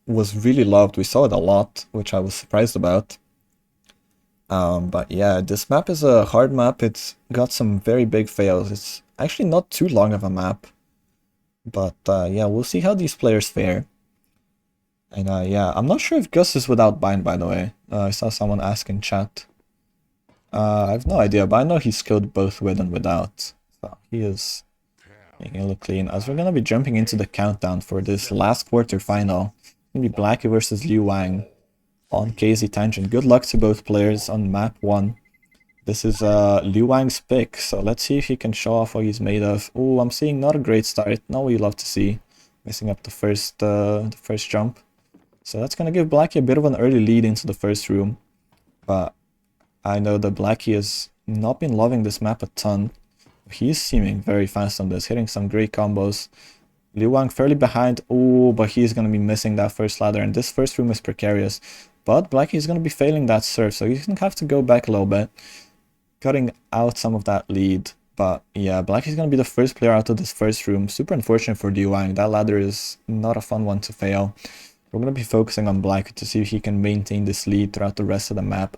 was really loved. We saw it a lot, which I was surprised about. But yeah, this map is a hard map. It's got some very big fails. It's actually not too long of a map. But yeah, we'll see how these players fare. And yeah, I'm not sure if Gus is without bind, by the way. I saw someone ask in chat. I have no idea, but I know he's skilled both with and without. So he is making it look clean. As we're going to be jumping into the countdown for this last quarterfinal. It's going to be Blackie versus Liu Wang on KZ Tangent. Good luck to both players on map 1. This is Liu Wang's pick, so let's see if he can show off what he's made of. Oh, I'm seeing not a great start. Not what you love to see. Messing up the first jump. So that's going to give Blackie a bit of an early lead into the first room. But I know that Blackie has not been loving this map a ton. He's seeming very fast on this, hitting some great combos. Liu Wang fairly behind. Oh, but he's going to be missing that first ladder, and this first room is precarious. But Blackie is going to be failing that surf, so he's going to have to go back a little bit, cutting out some of that lead. But yeah, Blackie's going to be the first player out of this first room. Super unfortunate for Liu Wang. That ladder is not a fun one to fail. We're going to be focusing on Blackie to see if he can maintain this lead throughout the rest of the map.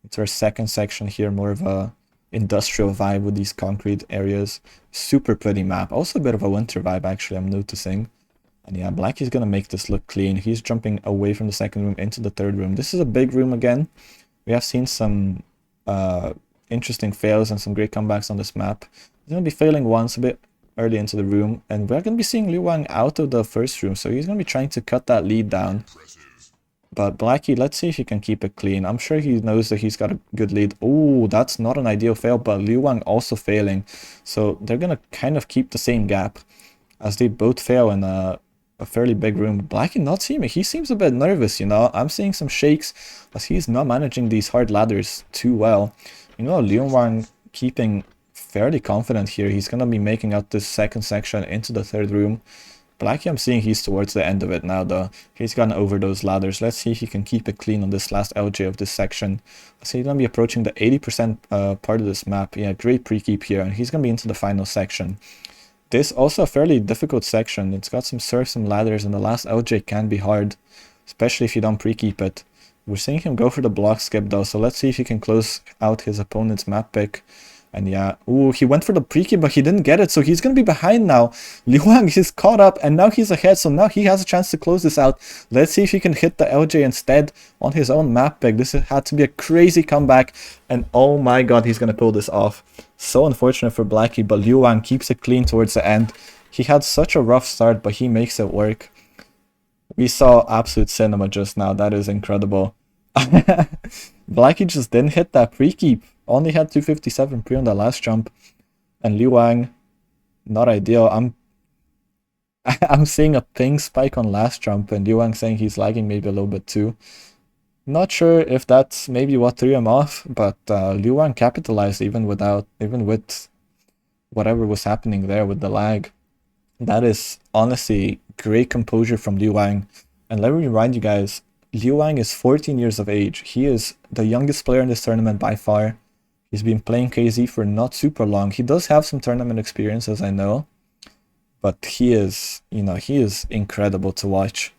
It's our second section here, more of a industrial vibe with these concrete areas. Super pretty map. Also a bit of a winter vibe, actually, I'm noticing. And yeah, Blackie's going to make this look clean. He's jumping away from the second room into the third room. This is a big room again. We have seen some interesting fails and some great comebacks on this map. He's going to be failing once a bit early into the room. And we're going to be seeing Liu Wang out of the first room. So he's going to be trying to cut that lead down. But Blackie, let's see if he can keep it clean. I'm sure he knows that he's got a good lead. Oh, that's not an ideal fail, but Liu Wang also failing. So they're going to kind of keep the same gap as they both fail in a fairly big room. Blackie not seeming, he seems a bit nervous, you know. I'm seeing some shakes as he's not managing these hard ladders too well. You know, Liu Wang keeping fairly confident here. He's going to be making out this second section into the third room. Blackie, I'm seeing he's towards the end of it now, though. He's gotten over those ladders. Let's see if he can keep it clean on this last LJ of this section. So he's going to be approaching the 80% part of this map. Yeah, great pre-keep here, and he's going to be into the final section. This also a fairly difficult section. It's got some surf, some ladders, and the last LJ can be hard, especially if you don't pre-keep it. We're seeing him go for the block skip, though, so let's see if he can close out his opponent's map pick. And yeah, ooh, he went for the pre-keep, but he didn't get it, so he's going to be behind now. Liu Wang is caught up, and now he's ahead, so now he has a chance to close this out. Let's see if he can hit the LJ instead on his own map pick. This had to be a crazy comeback, and oh my god, he's going to pull this off. So unfortunate for Blackie, but Liu Wang keeps it clean towards the end. He had such a rough start, but he makes it work. We saw absolute cinema just now. That is incredible. Blackie just didn't hit that pre-keep. Only had 257 pre on the last jump. And Liu Wang, not ideal. I'm seeing a ping spike on last jump, and Liu Wang saying he's lagging maybe a little bit too. Not sure if that's maybe what threw him off, but Liu Wang capitalized even with whatever was happening there with the lag. That is honestly great composure from Liu Wang. And let me remind you guys, Liu Wang is 14 years of age. He is the youngest player in this tournament by far. He's been playing KZ for not super long. He does have some tournament experience, as I know, but he is, he is incredible to watch.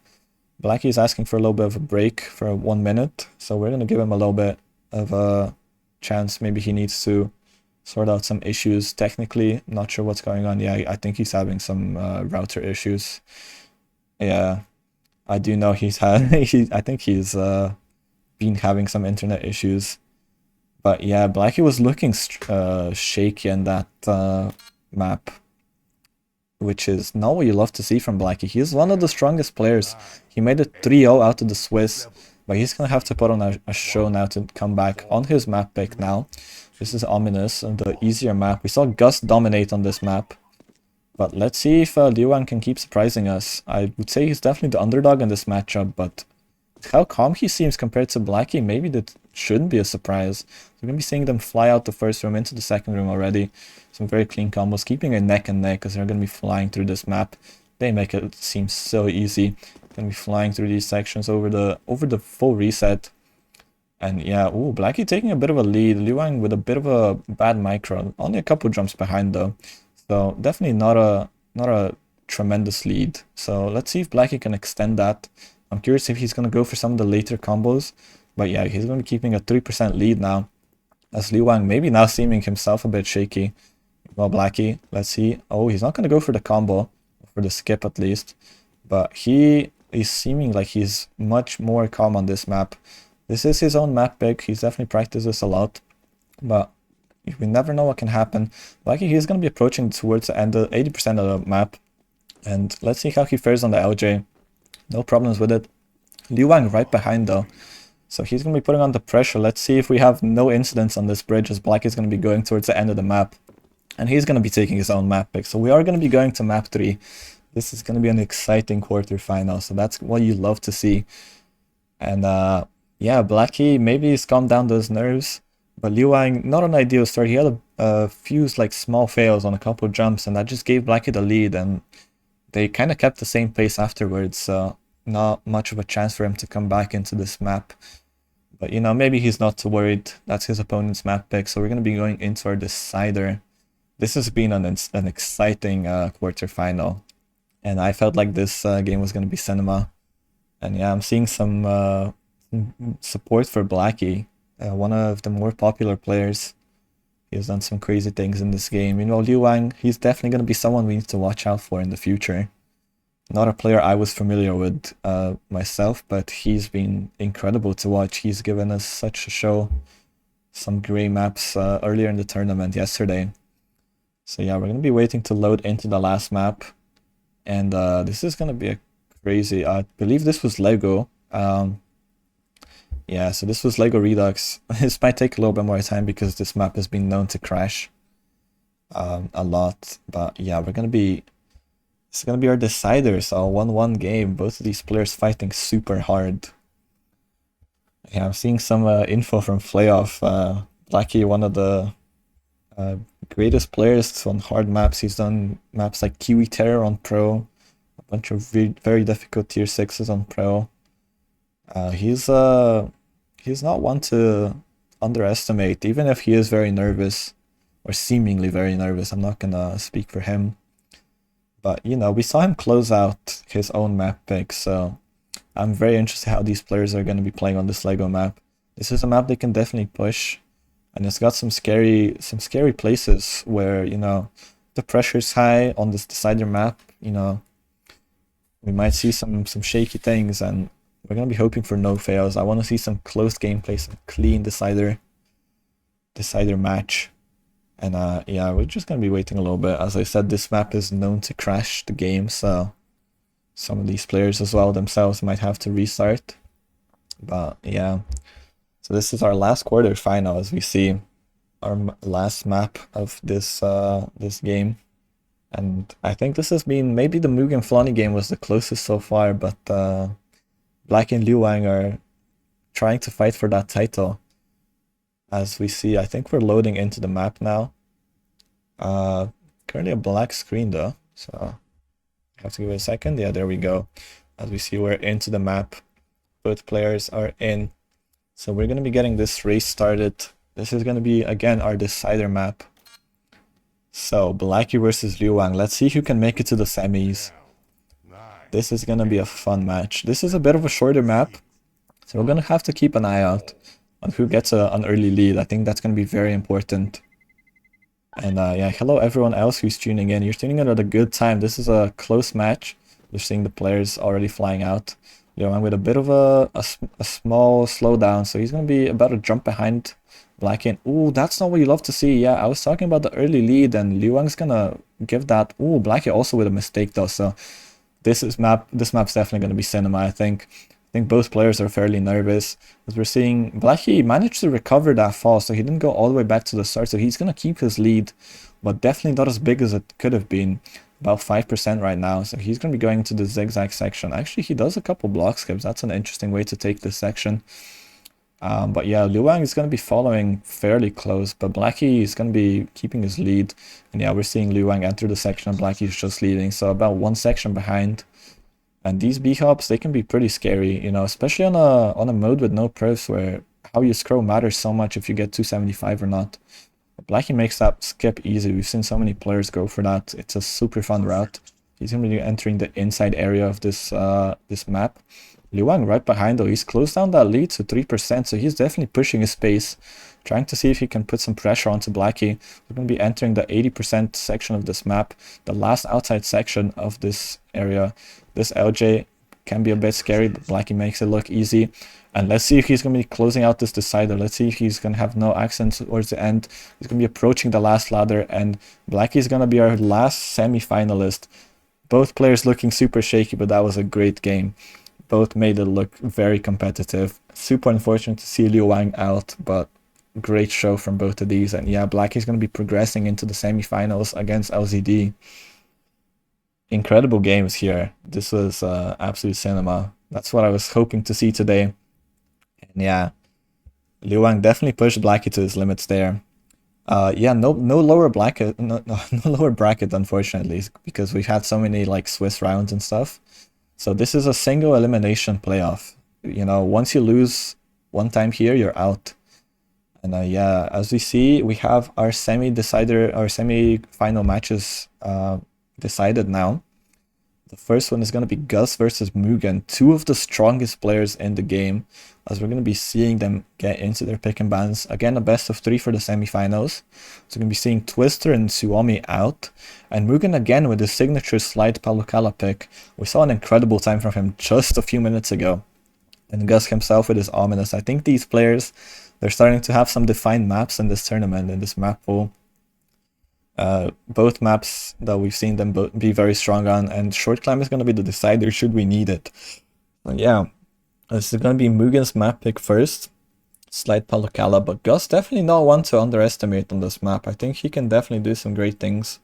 Blackie is asking for a little bit of a break for 1 minute, so we're going to give him a little bit of a chance. Maybe he needs to sort out some issues technically. Not sure what's going on. Yeah, I think he's having some router issues. Yeah, I do know he's had, I think he's been having some internet issues. But yeah, Blackie was looking shaky in that map, which is not what you love to see from Blackie. He's one of the strongest players. He made it 3-0 out of the Swiss, but he's going to have to put on a show now to come back on his map pick now. This is Ominous, and the easier map. We saw Gus dominate on this map, but let's see if Liu Wang can keep surprising us. I would say he's definitely the underdog in this matchup, but how calm he seems compared to Blackie, maybe that shouldn't be a surprise. We're going to be seeing them fly out the first room into the second room already. Some very clean combos, keeping it neck and neck because they're going to be flying through this map. They make it seem so easy. Going to be flying through these sections over the full reset. And yeah, ooh, Blackie taking a bit of a lead. Liu Wang with a bit of a bad micro. Only a couple jumps behind though. So definitely not a tremendous lead. So let's see if Blackie can extend that. I'm curious if he's going to go for some of the later combos. But yeah, he's going to be keeping a 3% lead now. As Liu Wang maybe now seeming himself a bit shaky. Well, Blackie, let's see. Oh, he's not going to go for the combo. For the skip at least. But he is seeming like he's much more calm on this map. This is his own map pick. He's definitely practiced this a lot. But we never know what can happen. Blackie, he's going to be approaching towards the end of 80% of the map. And let's see how he fares on the LJ. No problems with it. Liu Wang right behind though. So he's going to be putting on the pressure. Let's see if we have no incidents on this bridge as Blackie is going to be going towards the end of the map. And he's going to be taking his own map pick. So we are going to be going to map 3. This is going to be an exciting quarterfinal. So that's what you love to see. And yeah, Blackie, maybe he's calmed down those nerves. But Liu Wang, not an ideal start. He had a few like small fails on a couple of jumps. And that just gave Blackie the lead. And they kind of kept the same pace afterwards. So not much of a chance for him to come back into this map. But maybe he's not too worried. That's his opponent's map pick. So we're going to be going into our decider. This has been an exciting quarterfinal. And I felt like this game was going to be cinema. And yeah, I'm seeing some support for Blackie. One of the more popular players. He has done some crazy things in this game. Liu Wang, he's definitely going to be someone we need to watch out for in the future. Not a player I was familiar with myself, but he's been incredible to watch. He's given us such a show. Some great maps earlier in the tournament yesterday. So yeah, we're going to be waiting to load into the last map. And this is going to be a crazy... I believe this was Lego. Yeah, so this was Lego Redux. This might take a little bit more time because this map has been known to crash a lot. But yeah, we're going to be... It's going to be our decider, so a 1-1 game. Both of these players fighting super hard. Yeah, I'm seeing some info from Playoff. Blackie, one of the greatest players on hard maps. He's done maps like Kiwi Terror on Pro. A bunch of very difficult tier 6s on Pro. He's not one to underestimate, even if he is very nervous. Or seemingly very nervous. I'm not going to speak for him. But, we saw him close out his own map pick, so I'm very interested how these players are going to be playing on this Lego map. This is a map they can definitely push, and it's got some scary places where, the pressure's high on this decider map, we might see some shaky things, and we're going to be hoping for no fails. I want to see some close gameplay, some clean decider match. And yeah, we're just going to be waiting a little bit. As I said, this map is known to crash the game, so some of these players as well themselves might have to restart. But yeah, so this is our last quarterfinal as we see our last map of this this game. And I think this has been, maybe the Mugen Flonny game was the closest so far, but Black and Liu Wang are trying to fight for that title. As we see, I think we're loading into the map now. Currently a black screen though, so I have to give it a second. Yeah, there we go. As we see, we're into the map. Both players are in. So we're going to be getting this race started. This is going to be, again, our decider map. So, Blackie versus Liu Wang. Let's see who can make it to the semis. This is going to be a fun match. This is a bit of a shorter map, so we're going to have to keep an eye out on who gets an early lead. I think that's going to be very important. And yeah, hello everyone else who's tuning in. You're tuning in at a good time. This is a close match. You're seeing the players already flying out. Liu Wang with a bit of a small slowdown, so he's going to be about to jump behind Blackie. Ooh, that's not what you love to see. Yeah, I was talking about the early lead, and Liu Wang's going to give that. Ooh, Blackie also with a mistake though, so this map's definitely going to be cinema, I think. I think both players are fairly nervous, as we're seeing Blackie managed to recover that fall, so he didn't go all the way back to the start, so he's going to keep his lead, but definitely not as big as it could have been. About 5% right now, so he's going to be going into the zigzag section. Actually, he does a couple block skips. That's an interesting way to take this section. But yeah, Liu Wang is going to be following fairly close, but Blackie is going to be keeping his lead. And yeah, we're seeing Liu Wang enter the section and Blackie is just leading, so about one section behind. And these B-hops, they can be pretty scary, you know, especially on a mode with no perfs where how you scroll matters so much if you get 275 or not. Blackie makes that skip easy. We've seen so many players go for that. It's a super fun route. He's going to be entering the inside area of this this map. Liu Wang right behind though. He's closed down that lead to 3%, so he's definitely pushing his pace, trying to see if he can put some pressure onto Blackie. We're going to be entering the 80% section of this map, the last outside section of this area. This LJ can be a bit scary, but Blackie makes it look easy. And let's see if he's going to be closing out this decider. Let's see if he's going to have no accents towards the end. He's going to be approaching the last ladder, and Blackie is going to be our last semi-finalist. Both players looking super shaky, but that was a great game. Both made it look very competitive. Super unfortunate to see Liu Wang out, but great show from both of these. And yeah, Blackie's going to be progressing into the semi-finals against LZD. Incredible games here. This was absolute cinema. That's what I was hoping to see today. And yeah, Liu Wang definitely pushed Blackie to his limits there. Yeah, no lower bracket, no lower bracket, unfortunately, because we've had so many like Swiss rounds and stuff. So this is a single elimination playoff. You know, once you lose one time here, you're out. And yeah, as we see, we have our semi-final matches decided now. The first one is going to be Gus versus Mugen, two of the strongest players in the game, as we're going to be seeing them get into their pick and bans. Again, a best of 3 for the semifinals. So we're going to be seeing Twister and Suomi out, and Mugen again with his signature slide Palukala pick. We saw an incredible time from him just a few minutes ago. And Gus himself with his ominous. I think these players, they're starting to have some defined maps in this tournament, in this map pool. Both maps that we've seen them be very strong on, and short climb is going to be the decider should we need it. So yeah, this is going to be Mugen's map pick first, Slide Palukala, but Gus definitely not one to underestimate on this map. I think he can definitely do some great things.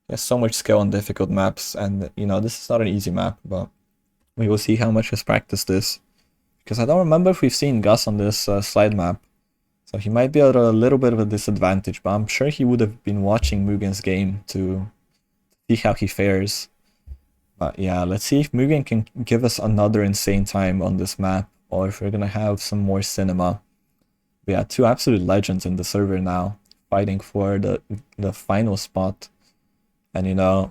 He has so much skill on difficult maps, and you know, this is not an easy map, but we will see how much he's practiced this. Because I don't remember if we've seen Gus on this slide map. So he might be at a little bit of a disadvantage, but I'm sure he would have been watching Mugen's game to see how he fares. But yeah, let's see if Mugen can give us another insane time on this map, or if we're gonna have some more cinema. We have two absolute legends in the server now, fighting for the final spot. And you know,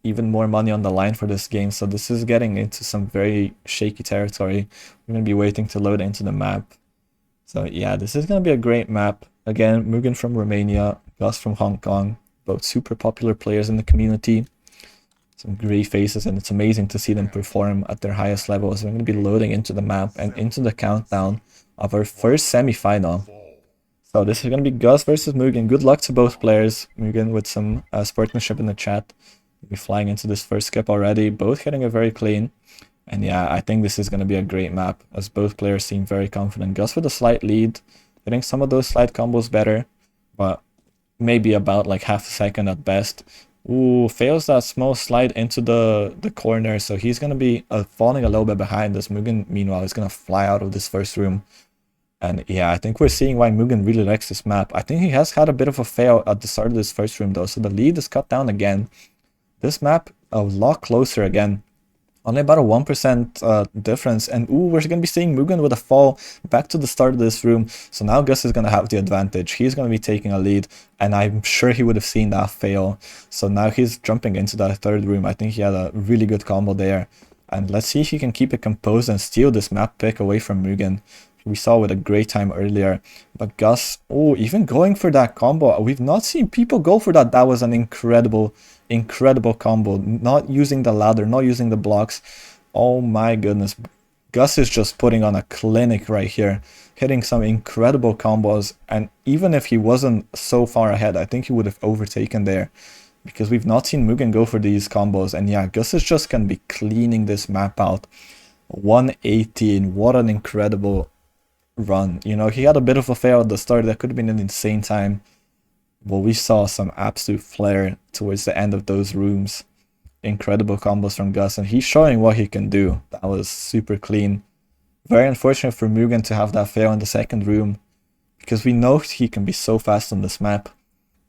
even more money on the line for this game, so this is getting into some very shaky territory. We're gonna be waiting to load into the map. So yeah, this is going to be a great map. Again, Mugen from Romania, Gus from Hong Kong, both super popular players in the community. Some great faces, and it's amazing to see them perform at their highest levels. We're going to be loading into the map and into the countdown of our first semi-final. So this is going to be Gus versus Mugen. Good luck to both players. Mugen with some sportsmanship in the chat. We'll be flying into this first skip already, both hitting it very clean. And yeah, I think this is going to be a great map, as both players seem very confident. Gus with a slight lead, hitting some of those slide combos better, but maybe about like half a second at best. Ooh, fails that small slide into the corner, so he's gonna be falling a little bit behind. This Mugen, meanwhile, is gonna fly out of this first room. And yeah, I think we're seeing why Mugen really likes this map. I think he has had a bit of a fail at the start of this first room though, so the lead is cut down again. This map a lot closer again. Only about a 1% difference. And ooh, we're going to be seeing Mugen with a fall back to the start of this room. So now Gus is going to have the advantage. He's going to be taking a lead. And I'm sure he would have seen that fail. So now he's jumping into that third room. I think he had a really good combo there. And let's see if he can keep it composed and steal this map pick away from Mugen. We saw with a great time earlier. But Gus, oh, even going for that combo. We've not seen people go for that. That was an incredible combo. Not using the ladder, not using the blocks. Oh my goodness. Gus is just putting on a clinic right here. Hitting some incredible combos. And even if he wasn't so far ahead, I think he would have overtaken there. Because we've not seen Mugen go for these combos. And yeah, Gus is just going to be cleaning this map out. 118. What an incredible run. You know, he had a bit of a fail at the start. That could have been an insane time. Well, we saw some absolute flair towards the end of those rooms. Incredible combos from Gus, and he's showing what he can do. That was super clean. Very unfortunate for Mugen to have that fail in the second room, because we know he can be so fast on this map.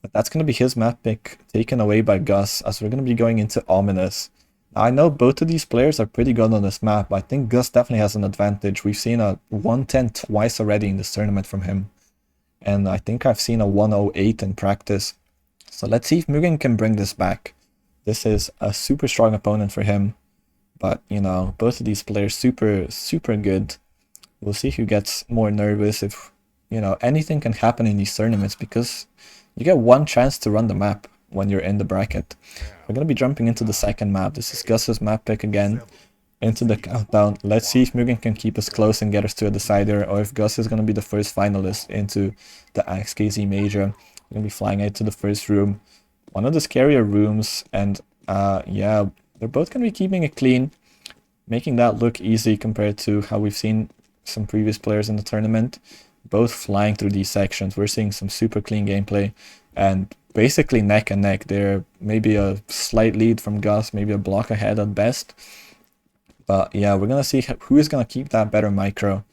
But that's going to be his map pick taken away by Gus, as we're going to be going into Ominous. Now, I know both of these players are pretty good on this map, but I think Gus definitely has an advantage. We've seen a 110 twice already in this tournament from him. And I think I've seen a 108 in practice. So let's see if Mugen can bring this back. This is a super strong opponent for him. But, you know, both of these players super good. We'll see who gets more nervous. If, you know, anything can happen in these tournaments, because you get one chance to run the map when you're in the bracket. We're going to be jumping into the second map. This is Gus's map pick again. Into the countdown. Let's see if Mugen can keep us close and get us to a decider, or if Gus is going to be the first finalist into the GOKZ major. We're going to be flying out to the first room. One of the scarier rooms, and yeah, they're both going to be keeping it clean, making that look easy compared to how we've seen some previous players in the tournament. Both flying through these sections. We're seeing some super clean gameplay, and basically neck and neck. They're maybe a slight lead from Gus, maybe a block ahead at best. But yeah, we're going to see who is going to keep that better micro.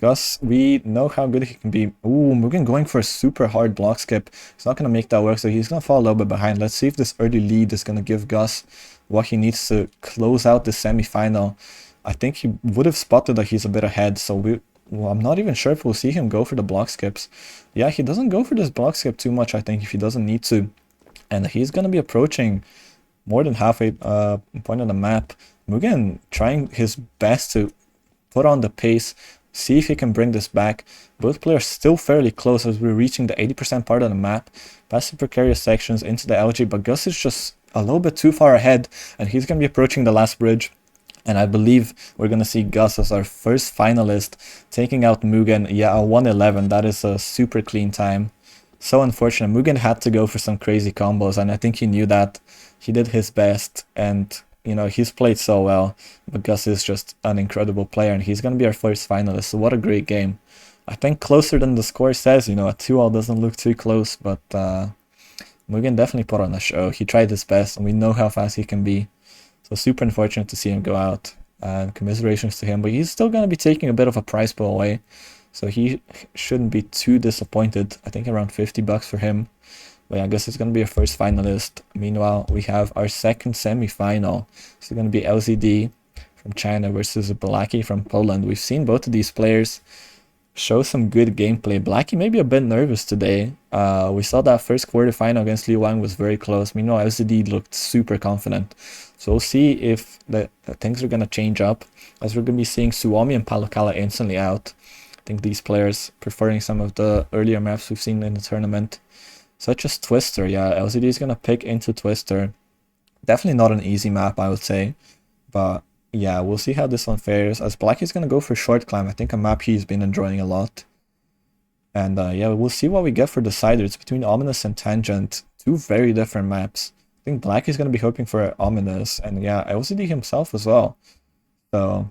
Gus, we know how good he can be. Ooh, Mugen going for a super hard block skip. He's not going to make that work, so he's going to fall a little bit behind. Let's see if this early lead is going to give Gus what he needs to close out the semi-final. I think he would have spotted that he's a bit ahead, so I'm not even sure if we'll see him go for the block skips. Yeah, he doesn't go for this block skip too much, I think, if he doesn't need to. And he's going to be approaching more than halfway point on the map. Mugen trying his best to put on the pace, see if he can bring this back. Both players still fairly close as we're reaching the 80% part of the map. Past the precarious sections into the LG, but Gus is just a little bit too far ahead, and he's going to be approaching the last bridge. And I believe we're going to see Gus as our first finalist, taking out Mugen. Yeah, a 111, that is a super clean time. So unfortunate. Mugen had to go for some crazy combos, and I think he knew that. He did his best, and you know, he's played so well, but Gus is just an incredible player, and he's going to be our first finalist, so what a great game. I think closer than the score says, you know, a 2-all doesn't look too close, but Mugen definitely put on a show. He tried his best, and we know how fast he can be, so super unfortunate to see him go out, and commiserations to him, but he's still going to be taking a bit of a prize pool away, so he shouldn't be too disappointed. I think around 50 bucks for him. But yeah, I guess it's going to be a first finalist. Meanwhile, we have our second semi-final. It's going to be LZD from China versus Blackie from Poland. We've seen both of these players show some good gameplay. Blackie may be a bit nervous today. We saw that first quarterfinal against Liu Wang was very close. Meanwhile, LZD looked super confident. So we'll see if the things are going to change up, as we're going to be seeing Suomi and Palakala instantly out. I think these players preferring some of the earlier maps we've seen in the tournament. Such as Twister, yeah, LCD is going to pick into Twister. Definitely not an easy map, I would say. But yeah, we'll see how this one fares. As Blackie's going to go for Short Climb, I think a map he's been enjoying a lot. And yeah, we'll see what we get for Decider. It's between Ominous and Tangent. Two very different maps. I think Blackie's going to be hoping for Ominous. And yeah, LCD himself as well. So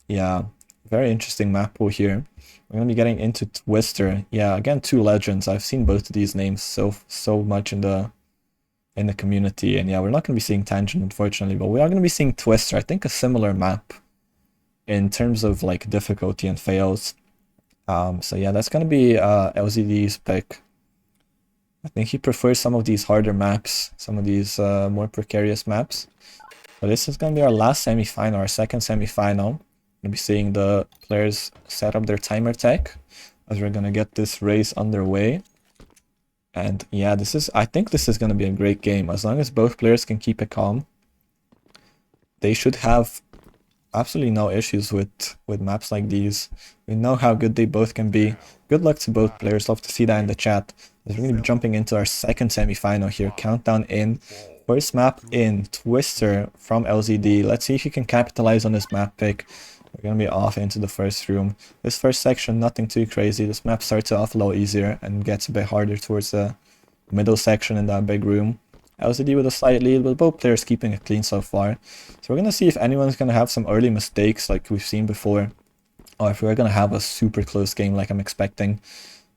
yeah, very interesting map pool here. We're going to be getting into Twister. Yeah, again, two legends. I've seen both of these names so much in the in the community. And yeah, we're not going to be seeing Tangent, unfortunately, but we are going to be seeing Twister. I think a similar map in terms of like difficulty and fails. So yeah, that's going to be LZD's pick. I think he prefers some of these harder maps, some of these more precarious maps. But this is going to be our last semifinal, our second semifinal. We're going to be seeing the players set up their timer tech as we're going to get this race underway. And yeah, I think this is going to be a great game. As long as both players can keep it calm, they should have absolutely no issues with maps like these. We know how good they both can be. Good luck to both players. Love to see that in the chat. As we're going to be jumping into our second semi-final here. Countdown in. First map in, Twister from LZD. Let's see if he can capitalize on this map pick. We're going to be off into the first room. This first section, nothing too crazy. This map starts off a little easier and gets a bit harder towards the middle section in that big room. LZD with a slight lead, but both players keeping it clean so far. So we're going to see if anyone's going to have some early mistakes like we've seen before, or if we're going to have a super close game like I'm expecting.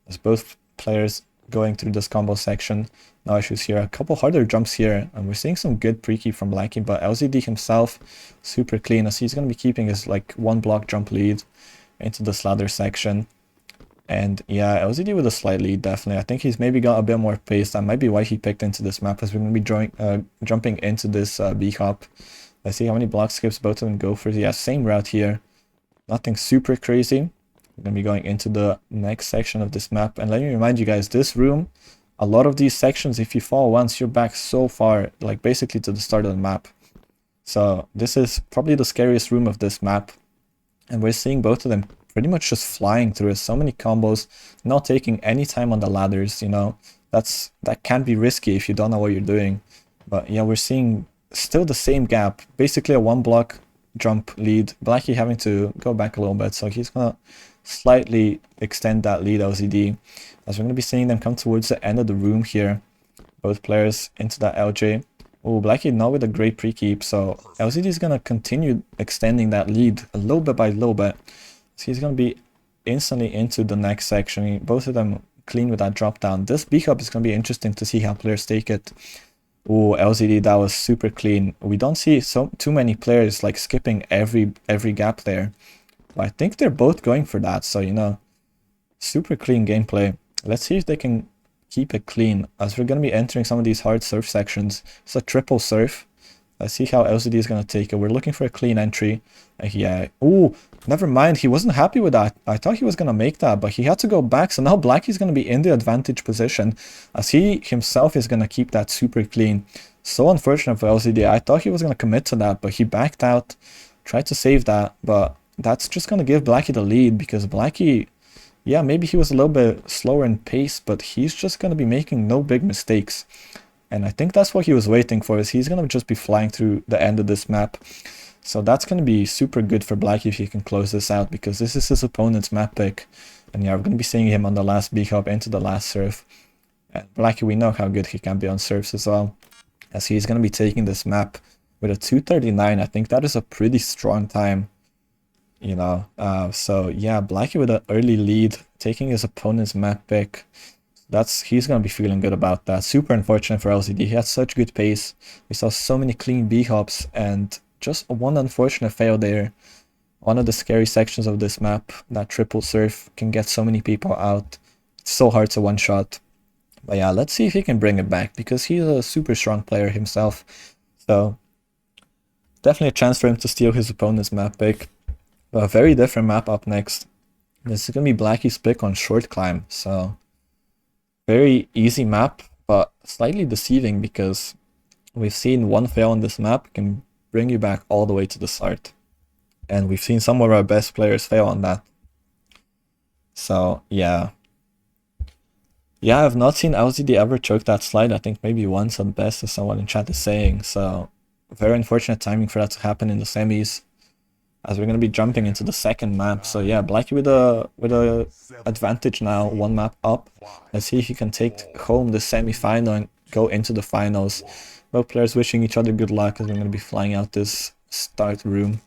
As both players going through this combo section, no issues here. A couple harder jumps here, and we're seeing some good pre-keep from Blackie, but LZD himself super clean as he's going to be keeping his like 1 block jump lead into this ladder section. And yeah, LZD with a slight lead, definitely. I think he's maybe got a bit more pace. That might be why he picked into this map, as we're going to be jumping into this B-hop. Let's see how many block skips both of them go for. Yeah, same route here. Nothing super crazy. We're going to be going into the next section of this map. And let me remind you guys, this room, a lot of these sections, if you fall once, you're back so far, like basically to the start of the map. So this is probably the scariest room of this map. And we're seeing both of them pretty much just flying through it. So many combos, not taking any time on the ladders, you know. That can be risky if you don't know what you're doing. But yeah, we're seeing still the same gap. Basically a 1 block jump lead. Blackie having to go back a little bit, so he's gonna slightly extend that lead, LZD. As we're gonna be seeing them come towards the end of the room here. Both players into that LJ. Oh, Blackie not with a great pre-keep, so LZD is gonna continue extending that lead a little bit by little bit. So he's gonna be instantly into the next section. Both of them clean with that drop down. This B-hop is gonna be interesting to see how players take it. Oh, LZD, that was super clean. We don't see too many players like skipping every gap there. But I think they're both going for that, so you know, super clean gameplay. Let's see if they can keep it clean, as we're going to be entering some of these hard surf sections. It's a triple surf. Let's see how LZD is going to take it. We're looking for a clean entry. Yeah. Oh, never mind. He wasn't happy with that. I thought he was going to make that, but he had to go back. So now Blackie's going to be in the advantage position, as he himself is going to keep that super clean. So unfortunate for LZD. I thought he was going to commit to that, but he backed out, tried to save that. But that's just going to give Blackie the lead, because Blackie, yeah, maybe he was a little bit slower in pace, but he's just going to be making no big mistakes. And I think that's what he was waiting for, is he's going to just be flying through the end of this map. So that's going to be super good for Blackie if he can close this out, because this is his opponent's map pick. And yeah, we're going to be seeing him on the last B-hop into the last surf. And Blackie, we know how good he can be on surfs as well, as he's going to be taking this map with a 2:39. I think that is a pretty strong time, you know. So yeah, Blackie with an early lead, taking his opponent's map pick. He's gonna be feeling good about that. Super unfortunate for LZD. He had such good pace. We saw so many clean B-hops, and just one unfortunate fail there. One of the scary sections of this map, that triple surf, can get so many people out. It's so hard to one-shot. But yeah, let's see if he can bring it back, because he's a super strong player himself. So definitely a chance for him to steal his opponent's map pick. But a very different map up next. This is gonna be Blackie's pick on short climb. So very easy map, but slightly deceiving, because we've seen one fail on this map can bring you back all the way to the start. And we've seen some of our best players fail on that. So yeah. Yeah, I've not seen LZD ever choke that slide. I think maybe once at best, as someone in chat is saying. So very unfortunate timing for that to happen in the semis, as we're going to be jumping into the second map. So yeah, Blackie with a advantage now, 1 map up. Let's see if he can take home the semi-final and go into the finals. Both players wishing each other good luck, as we're going to be flying out this start room.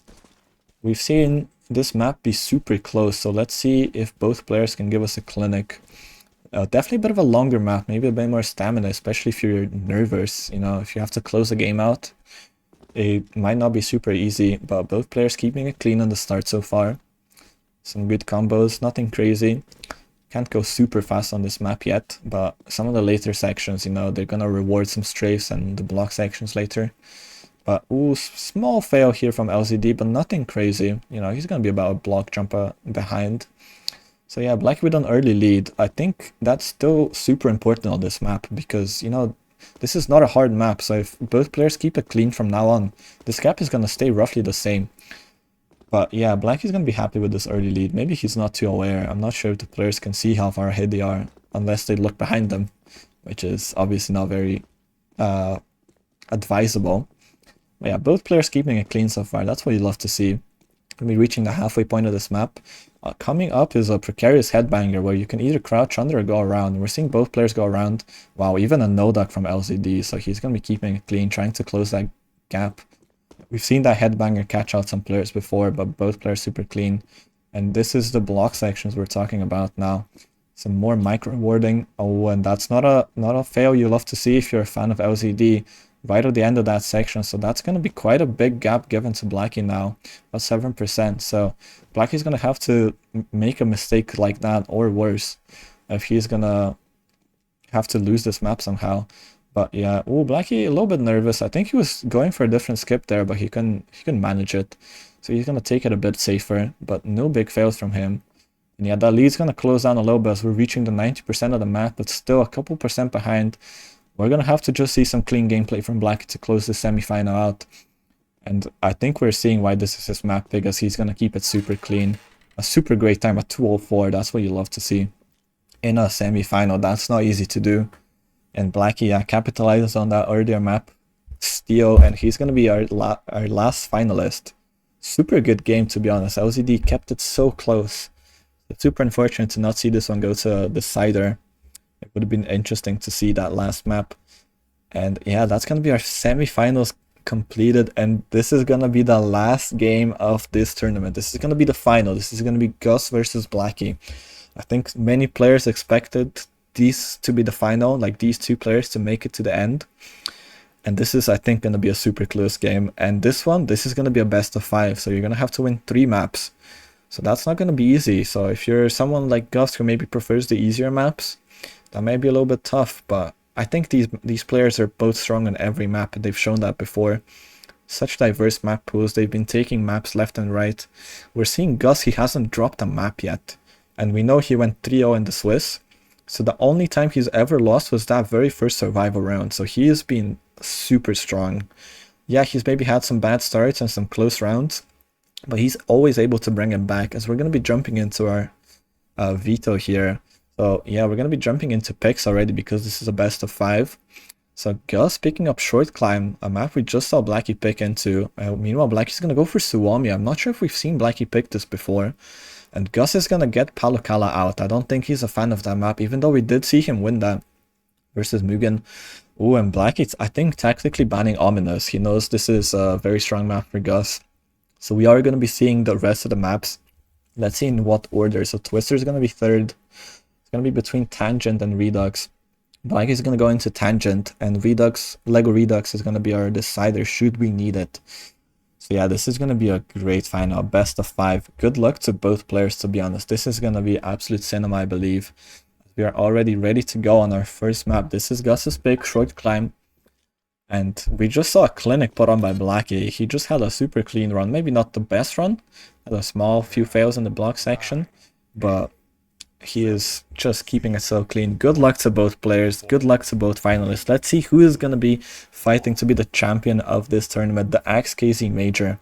We've seen this map be super close, so let's see if both players can give us a clinic. Definitely a bit of a longer map, maybe a bit more stamina, especially if you're nervous, you know, if you have to close the game out. It might not be super easy, but both players keeping it clean on the start so far. Some good combos, nothing crazy. Can't go super fast on this map yet, but some of the later sections, you know, they're gonna reward some strafes and the block sections later. But ooh, small fail here from LZD, but nothing crazy. You know, he's gonna be about a block jumper behind. So yeah, Black with an early lead. I think that's still super important on this map because, you know, this is not a hard map. So if both players keep it clean from now on, this gap is gonna stay roughly the same. But yeah, Black is gonna be happy with this early lead. Maybe he's not too aware. I'm not sure if the players can see how far ahead they are unless they look behind them, which is obviously not very advisable. But yeah, both players keeping it clean so far. That's what you love to see. We're reaching the halfway point of this map. Coming up is a precarious headbanger where you can either crouch under or go around. We're seeing both players go around. Wow, even a no duck from LZD, so he's going to be keeping it clean, trying to close that gap. We've seen that headbanger catch out some players before, but both players super clean. And this is the block sections we're talking about now. Some more micro rewarding. Oh, and that's not a fail you love to see if you're a fan of LZD. Right at the end of that section, so that's going to be quite a big gap given to Blackie now, about 7%. So Blackie's going to have to make a mistake like that or worse if he's going to have to lose this map somehow. But yeah, oh, Blackie a little bit nervous. I think he was going for a different skip there, but he can manage it. So he's going to take it a bit safer, but no big fails from him. And yeah, that lead's going to close down a little bit as we're reaching the 90% of the map, but still a couple percent behind. We're going to have to just see some clean gameplay from Black to close the semi-final out. And I think we're seeing why this is his map, because he's going to keep it super clean. A super great time at 2:04, that's what you love to see. In a semi-final, that's not easy to do. And Blackie capitalizes on that earlier map steal, and he's going to be our last finalist. Super good game, to be honest. LZD kept it so close. It's super unfortunate to not see this one go to the decider. It would have been interesting to see that last map. And yeah, that's going to be our semi-finals completed. And this is going to be the last game of this tournament. This is going to be the final. This is going to be Gus versus Blackie. I think many players expected these to be the final, like these two players to make it to the end. And this is, I think, going to be a super close game. And this is going to be a best of 5. So you're going to have to win 3 maps. So that's not going to be easy. So if you're someone like Gus who maybe prefers the easier maps, that may be a little bit tough, but I think these players are both strong on every map, and they've shown that before. Such diverse map pools, they've been taking maps left and right. We're seeing Gus, he hasn't dropped a map yet, and we know he went 3-0 in the Swiss, so the only time he's ever lost was that very first survival round, so he has been super strong. Yeah, he's maybe had some bad starts and some close rounds, but he's always able to bring him back, as we're going to be jumping into our veto here. So yeah, we're going to be jumping into picks already because this is a best of 5. So Gus picking up Short Climb, a map we just saw Blackie pick into. Meanwhile, Blackie's going to go for Suomi. I'm not sure if we've seen Blackie pick this before. And Gus is going to get Palukala out. I don't think he's a fan of that map, even though we did see him win that versus Mugen. Oh, and Blackie's, I think, tactically banning Ominous. He knows this is a very strong map for Gus. So we are going to be seeing the rest of the maps. Let's see in what order. So Twister is going to be 3rd. It's going to be between Tangent and Redux. Black is going to go into Tangent, and Redux, Lego Redux is going to be our decider should we need it. So yeah, this is going to be a great final, best of 5. Good luck to both players, to be honest. This is going to be absolute cinema, I believe. We are already ready to go on our first map. This is Gus's pick, Short Climb. And we just saw a clinic put on by Blackie. He just had a super clean run. Maybe not the best run. Had a small few fails in the block section, but he is just keeping it so clean. Good luck to both players. Good luck to both finalists. Let's see who is going to be fighting to be the champion of this tournament, the XKZ Major.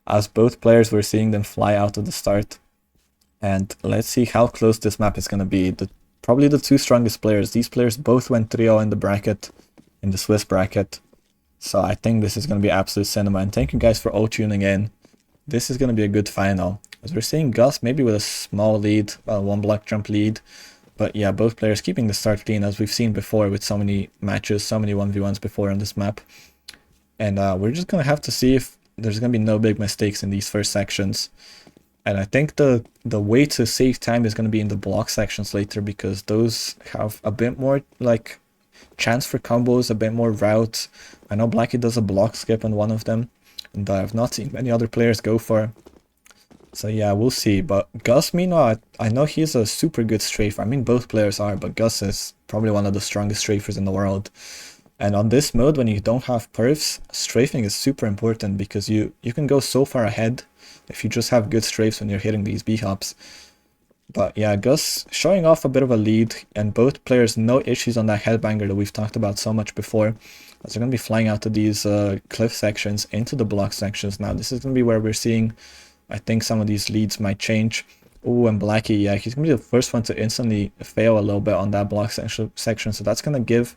As both players, we're seeing them fly out of the start. And let's see how close this map is going to be. Probably the 2 strongest players. These players both went 3-0 in the bracket, in the Swiss bracket. So I think this is going to be absolute cinema. And thank you guys for all tuning in. This is going to be a good final. As we're seeing Gus maybe with a small lead, 1 block jump lead. But yeah, both players keeping the start clean, as we've seen before with so many matches, so many 1v1s before on this map. And we're just going to have to see if there's going to be no big mistakes in these first sections. And I think the way to save time is going to be in the block sections later, because those have a bit more like chance for combos, a bit more routes. I know Blackie does a block skip on one of them, and I've not seen many other players go for. So yeah, we'll see. But Gus, meanwhile, I know he's a super good strafer. I mean, both players are, but Gus is probably one of the strongest strafers in the world. And on this mode, when you don't have perfs, strafing is super important, because you can go so far ahead if you just have good strafes when you're hitting these B-hops. But yeah, Gus showing off a bit of a lead, and both players no issues on that headbanger that we've talked about so much before. As they're going to be flying out to these cliff sections, into the block sections. Now this is going to be where we're seeing, I think, some of these leads might change. Oh, and Blackie, yeah, he's going to be the first one to instantly fail a little bit on that block section. So that's going to give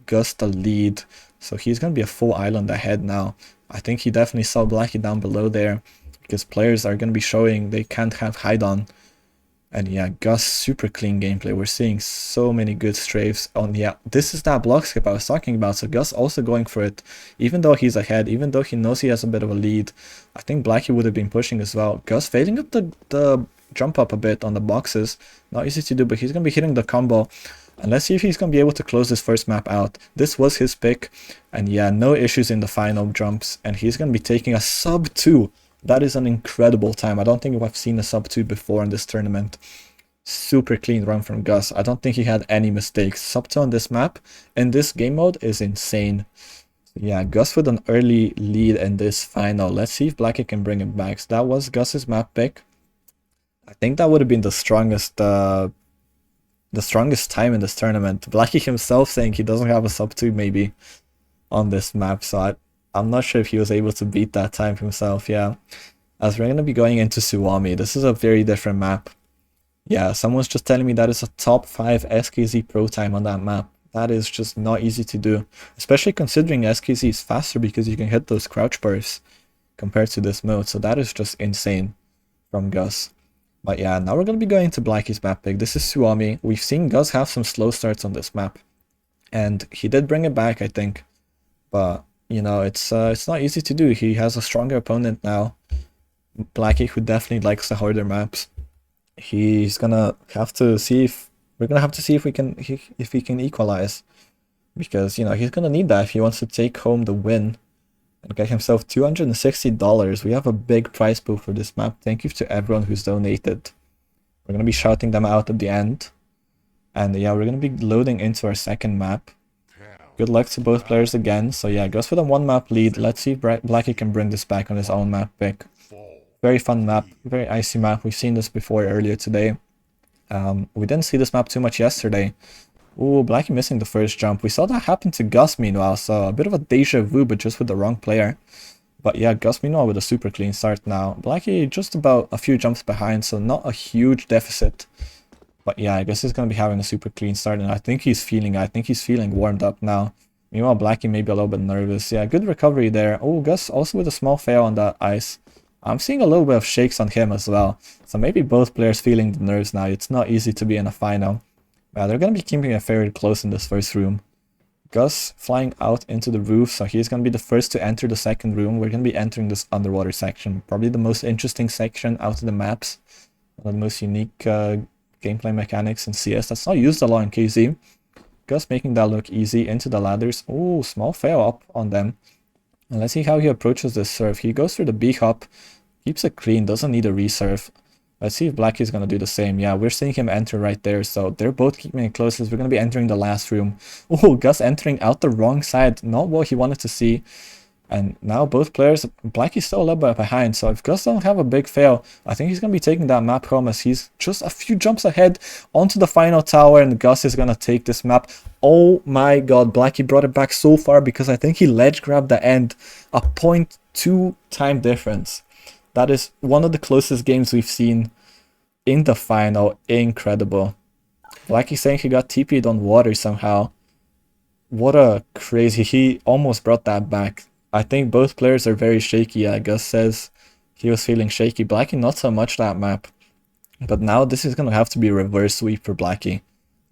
Gus the lead. So he's going to be a full island ahead now. I think he definitely saw Blackie down below there, because players are going to be showing they can't have hide on. And yeah, Gus, super clean gameplay. We're seeing so many good strafes on. Yeah, this is that block skip I was talking about. So Gus also going for it, even though he's ahead, even though he knows he has a bit of a lead. I think Blackie would have been pushing as well. Gus fading up the jump up a bit on the boxes. Not easy to do, but he's going to be hitting the combo. And let's see if he's going to be able to close this first map out. This was his pick. And yeah, no issues in the final jumps. And he's going to be taking a sub 2. That is an incredible time. I don't think I've seen a sub 2 before in this tournament. Super clean run from Gus. I don't think he had any mistakes. Sub 2 on this map in this game mode is insane. Yeah, Gus with an early lead in this final. Let's see if Blackie can bring it back. So that was Gus's map pick. I think that would have been the strongest time in this tournament. Blackie himself saying he doesn't have a sub 2 maybe on this map. So I'm not sure if he was able to beat that time himself, yeah. As we're going to be going into Suwami, this is a very different map. Yeah, someone's just telling me that it's a top 5 SKZ pro time on that map. That is just not easy to do. Especially considering SKZ is faster because you can hit those crouch bursts compared to this mode. So that is just insane from Gus. But yeah, now we're going to be going to Blackie's map pick. This is Suwami. We've seen Gus have some slow starts on this map. And he did bring it back, I think. But you know, it's not easy to do. He has a stronger opponent now. Blackie, who definitely likes the harder maps. He's gonna have to see if he can equalize, because you know he's gonna need that if he wants to take home the win and get himself $260. We have a big prize pool for this map. Thank you to everyone who's donated. We're gonna be shouting them out at the end, and yeah, we're gonna be loading into our second map. Good luck to both players again. So yeah, goes for the 1 map lead. Let's see if Blackie can bring this back on his own map pick. Very fun map, very icy map. We've seen this before earlier today. We didn't see this map too much yesterday. Ooh, Blackie missing the first jump. We saw that happen to Gus meanwhile, so a bit of a deja vu, but just with the wrong player. But yeah, Gus meanwhile with a super clean start now. Blackie just about a few jumps behind, so not a huge deficit. But yeah, I guess he's going to be having a super clean start, and I think he's feeling warmed up now. Meanwhile, Blackie maybe a little bit nervous. Yeah, good recovery there. Oh, Gus also with a small fail on that ice. I'm seeing a little bit of shakes on him as well. So maybe both players feeling the nerves now. It's not easy to be in a final. They're going to be keeping it very close in this first room. Gus flying out into the roof, so he's going to be the first to enter the second room. We're going to be entering this underwater section. Probably the most interesting section out of the maps. One of the most unique gameplay mechanics in CS that's not used a lot in KZ. Gus making that look easy into the ladders. Oh, small fail up on them. And let's see how he approaches this serve. He goes for the B hop, keeps it clean, doesn't need a reserve. Let's see if Blackie's going to do the same. Yeah, we're seeing him enter right there. So they're both keeping it close as we're going to be entering the last room. Oh, Gus entering out the wrong side. Not what he wanted to see. And now both players, Blackie's still a little bit behind. So if Gus don't have a big fail, I think he's going to be taking that map home, as he's just a few jumps ahead onto the final tower. And Gus is going to take this map. Oh my god, Blackie brought it back so far because I think he ledge grabbed the end. A 0.2 time difference. That is one of the closest games we've seen in the final. Incredible. Blackie saying he got TP'd on water somehow. What a crazy... He almost brought that back. I think both players are very shaky. Gus says he was feeling shaky. Blackie not so much that map. But now this is going to have to be a reverse sweep for Blackie.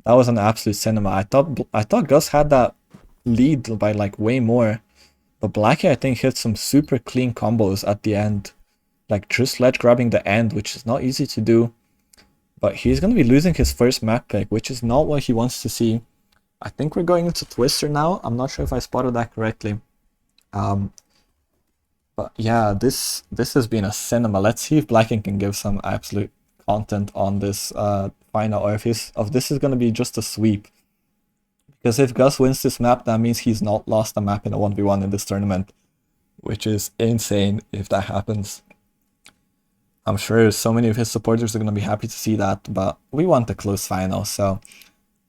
That was an absolute cinema. I thought Gus had that lead by like way more. But Blackie I think hit some super clean combos at the end. like just ledge grabbing the end, which is not easy to do. But he's going to be losing his first map pick, which is not what he wants to see. I think we're going into Twister now. I'm not sure if I spotted that correctly. But yeah, this has been a cinema. Let's see if Blacking can give some absolute content on this final, or if this is going to be just a sweep. Because if Gus wins this map, that means he's not lost a map in a 1v1 in this tournament, which is insane if that happens. I'm sure so many of his supporters are going to be happy to see that, but we want a close final, so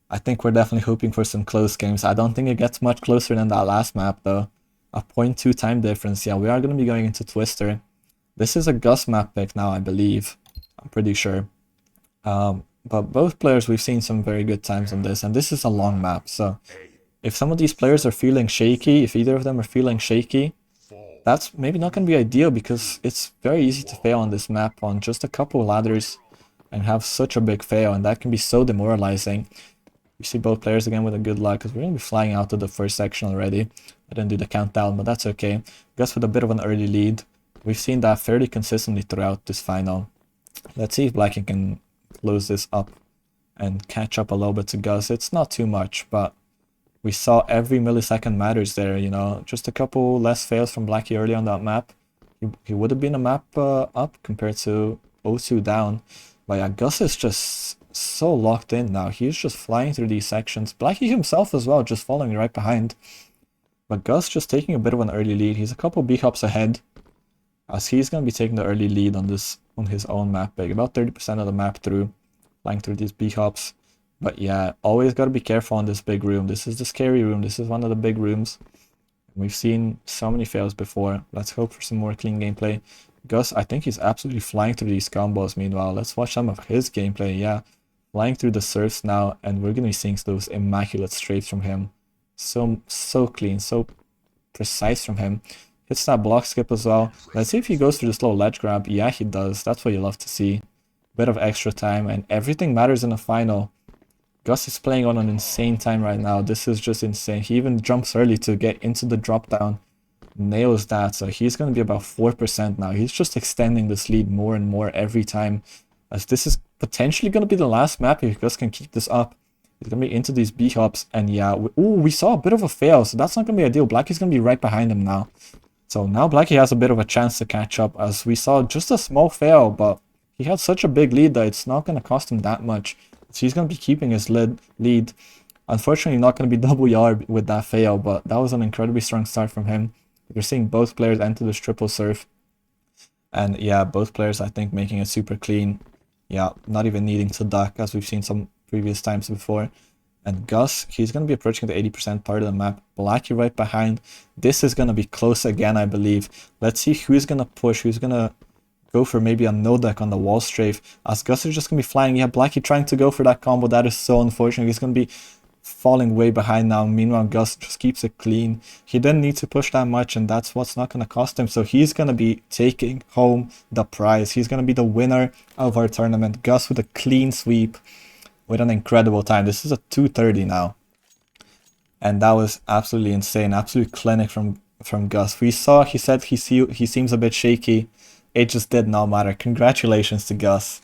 I think we're definitely hoping for some close games. I don't think it gets much closer than that last map, though. A 0.2 time difference. Yeah, we are going to be going into Twister. This is a Gus map pick now, I believe. I'm pretty sure. But both players, we've seen some very good times on this, and this is a long map, so if some of these players are feeling shaky, if either of them are feeling shaky, that's maybe not going to be ideal, because it's very easy to fail on this map on just a couple of ladders and have such a big fail, and that can be so demoralizing. We see both players again with a good luck, because we're going to be flying out to the first section already. I didn't do the countdown, but that's okay. Gus with a bit of an early lead. We've seen that fairly consistently throughout this final. Let's see if Blacking can close this up and catch up a little bit to Gus. It's not too much, but we saw every millisecond matters there, you know. Just a couple less fails from Blackie early on that map. He would have been a map up compared to 0-2 down. But yeah, Gus is just so locked in now. He's just flying through these sections. Blackie himself as well, just following right behind. But Gus just taking a bit of an early lead. He's a couple B-hops ahead, as he's going to be taking the early lead on his own map pick. About 30% of the map through, flying through these B-hops. But yeah, always got to be careful on this big room. This is the scary room. This is one of the big rooms. We've seen so many fails before. Let's hope for some more clean gameplay. Gus, I think he's absolutely flying through these combos. Meanwhile, let's watch some of his gameplay. Yeah, flying through the surfs now, and we're going to be seeing those immaculate strafes from him. So clean, so precise from him. Hits that block skip as well. Let's see if he goes through this low ledge grab. Yeah, he does. That's what you love to see. Bit of extra time, and everything matters in a final. Gus is playing on an insane time right now. This is just insane. He even jumps early to get into the drop down. Nails that. So he's going to be about 4% now. He's just extending this lead more and more every time, as this is potentially going to be the last map if Gus can keep this up. He's going to be into these B-hops, and yeah, we saw a bit of a fail, so that's not going to be ideal. Blackie's going to be right behind him now. So now Blackie has a bit of a chance to catch up, as we saw just a small fail, but he had such a big lead that it's not going to cost him that much. So he's going to be keeping his lead. Unfortunately, not going to be double yard with that fail, but that was an incredibly strong start from him. We're seeing both players enter this triple surf. And yeah, both players, I think, making it super clean. Yeah, not even needing to duck, as we've seen some previous times before. And Gus, he's going to be approaching the 80% part of the map. Blackie right behind. This is going to be close again, I believe. Let's see who's going to push, who's going to go for maybe a no deck on the wall strafe, as Gus is just going to be flying. Yeah, Blackie trying to go for that combo. That is so unfortunate. He's going to be falling way behind now. Meanwhile, Gus just keeps it clean. He didn't need to push that much, and that's what's not going to cost him. So he's going to be taking home the prize. He's going to be the winner of our tournament. Gus with a clean sweep with an incredible time. This is a 2:30 now. And that was absolutely insane. Absolute clinic from Gus. We saw, he said he seems a bit shaky. It just did not matter. Congratulations to Gus.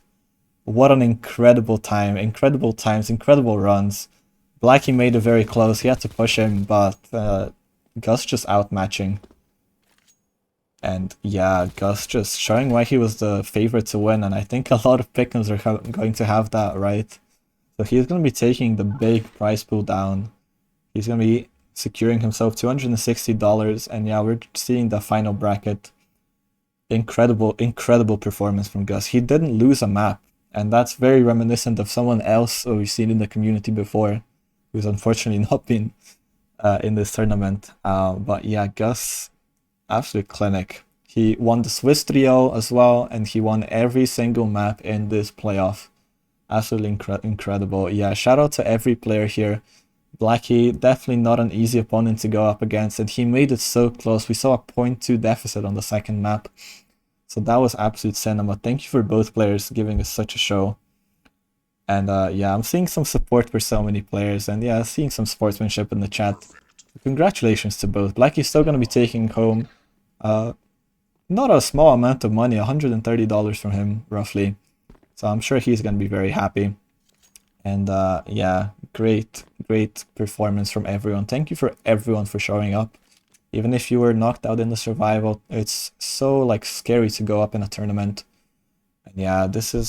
What an incredible time. Incredible times. Incredible runs. Blackie made it very close. He had to push him, but Gus just outmatching. And yeah, Gus just showing why he was the favorite to win. And I think a lot of pick'ems are going to have that, right? So he's going to be taking the big prize pool down. He's going to be securing himself $260. And yeah, we're seeing the final bracket. Incredible performance from Gus. He didn't lose a map, and that's very reminiscent of someone else we've seen in the community before, who's unfortunately not been in this tournament. But yeah, Gus, absolute clinic. He won the Swiss trio as well, and he won every single map in this playoff. Absolutely incredible. Yeah, shout out to every player here. Blackie, definitely not an easy opponent to go up against, and he made it so close. We saw a 0.2 deficit on the second map. So that was absolute cinema. Thank you for both players giving us such a show. And yeah, I'm seeing some support for so many players, and yeah, seeing some sportsmanship in the chat. Congratulations to both. Blackie's still going to be taking home not a small amount of money, $130 from him, roughly. So I'm sure he's going to be very happy. And yeah, great performance from everyone. Thank you for everyone for showing up. Even if you were knocked out in the survival, it's so like scary to go up in a tournament. And yeah,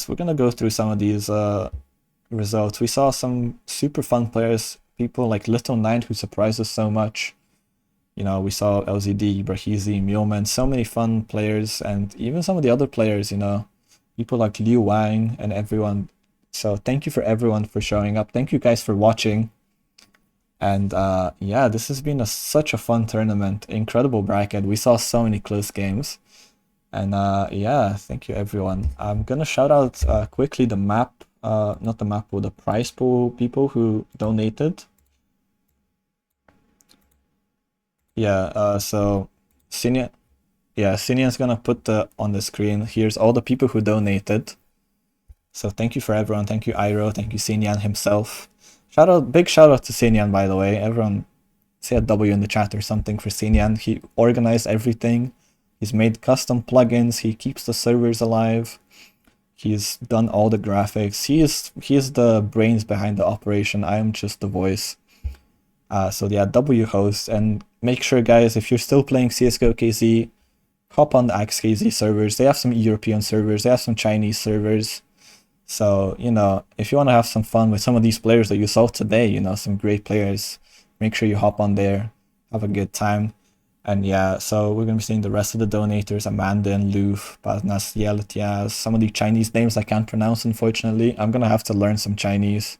we're gonna go through some of these results. We saw some super fun players, people like Little Nine who surprised us so much. You know, we saw LZD, Brahizi, Muleman, so many fun players, and even some of the other players, you know, people like Liu Wang and everyone. So thank you for everyone for showing up. Thank you guys for watching. And yeah, this has been such a fun tournament. Incredible bracket. We saw so many close games. And yeah, thank you everyone. I'm gonna shout out quickly the map, not the map pool, the prize pool people who donated. Yeah, so Sinian, yeah, Sinian's gonna put on the screen. Here's all the people who donated. So thank you for everyone. Thank you, Iro. Thank you, Sinian himself. Big shout out to Sinian, by the way. Everyone say a W in the chat or something for Sinian. He organized everything. He's made custom plugins. He keeps the servers alive. He's done all the graphics. He is the brains behind the operation. I am just the voice. So yeah, W host, and make sure guys, if you're still playing CS:GO KZ, hop on the AXKZ servers. They have some European servers. They have some Chinese servers. So, you know, if you want to have some fun with some of these players that you saw today, you know, some great players, make sure you hop on there, have a good time. And yeah, so we're going to be seeing the rest of the donators, Amanda and Luf, Paznas, Yeltiaz, some of the Chinese names I can't pronounce, unfortunately. I'm going to have to learn some Chinese.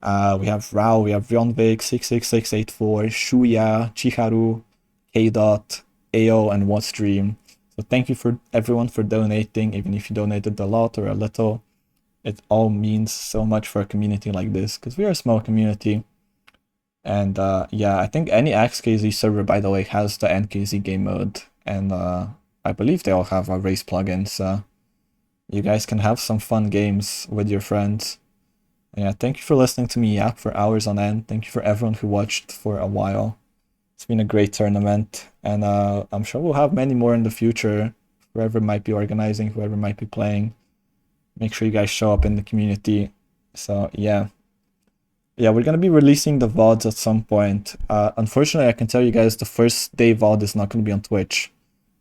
We have Rao, we have Ryonvik, 66684, Shuya, Chiharu, K-Dot, AO, and Whatstream. So thank you for everyone for donating, even if you donated a lot or a little. It all means so much for a community like this, because we are a small community. And yeah, I think any XKZ server, by the way, has the NKZ game mode. And I believe they all have a race plugin, so you guys can have some fun games with your friends. Yeah, thank you for listening to me yap for hours on end. Thank you for everyone who watched for a while. It's been a great tournament, and I'm sure we'll have many more in the future. Whoever might be organizing, whoever might be playing, make sure you guys show up in the community. So yeah, we're gonna be releasing the VODs at some point. Unfortunately, I can tell you guys the first day VOD is not gonna be on Twitch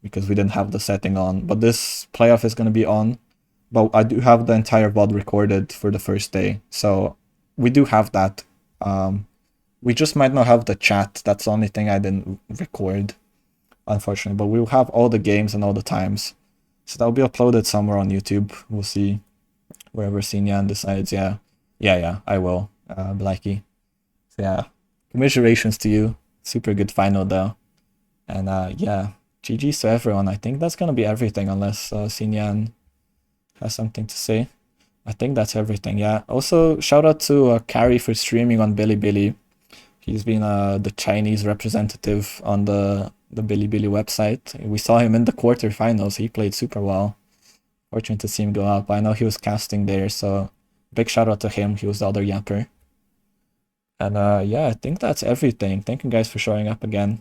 because we didn't have the setting on. But this playoff is gonna be on. But I do have the entire VOD recorded for the first day, so we do have that. We just might not have the chat. That's the only thing I didn't record, unfortunately. But we'll have all the games and all the times. So that'll be uploaded somewhere on YouTube. We'll see. Wherever Sinyan decides. Yeah, I will. Blackie. So yeah, commiserations to you. Super good final though. And yeah, GG's to everyone. I think that's gonna be everything unless Sinyan has something to say. I think that's everything. Yeah. Also, shout out to Carrie for streaming on Bilibili. He's been the Chinese representative on the Bilibili website. We saw him in the quarterfinals. He played super well. Fortunate to see him go up. I know he was casting there, so big shout out to him. He was the other yapper. And yeah, I think that's everything. Thank you guys for showing up again.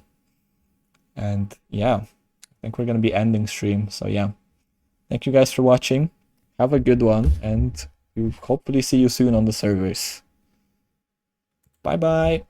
And yeah, I think we're gonna be ending stream. So yeah, thank you guys for watching. Have a good one, and we hopefully see you soon on the servers. Bye bye.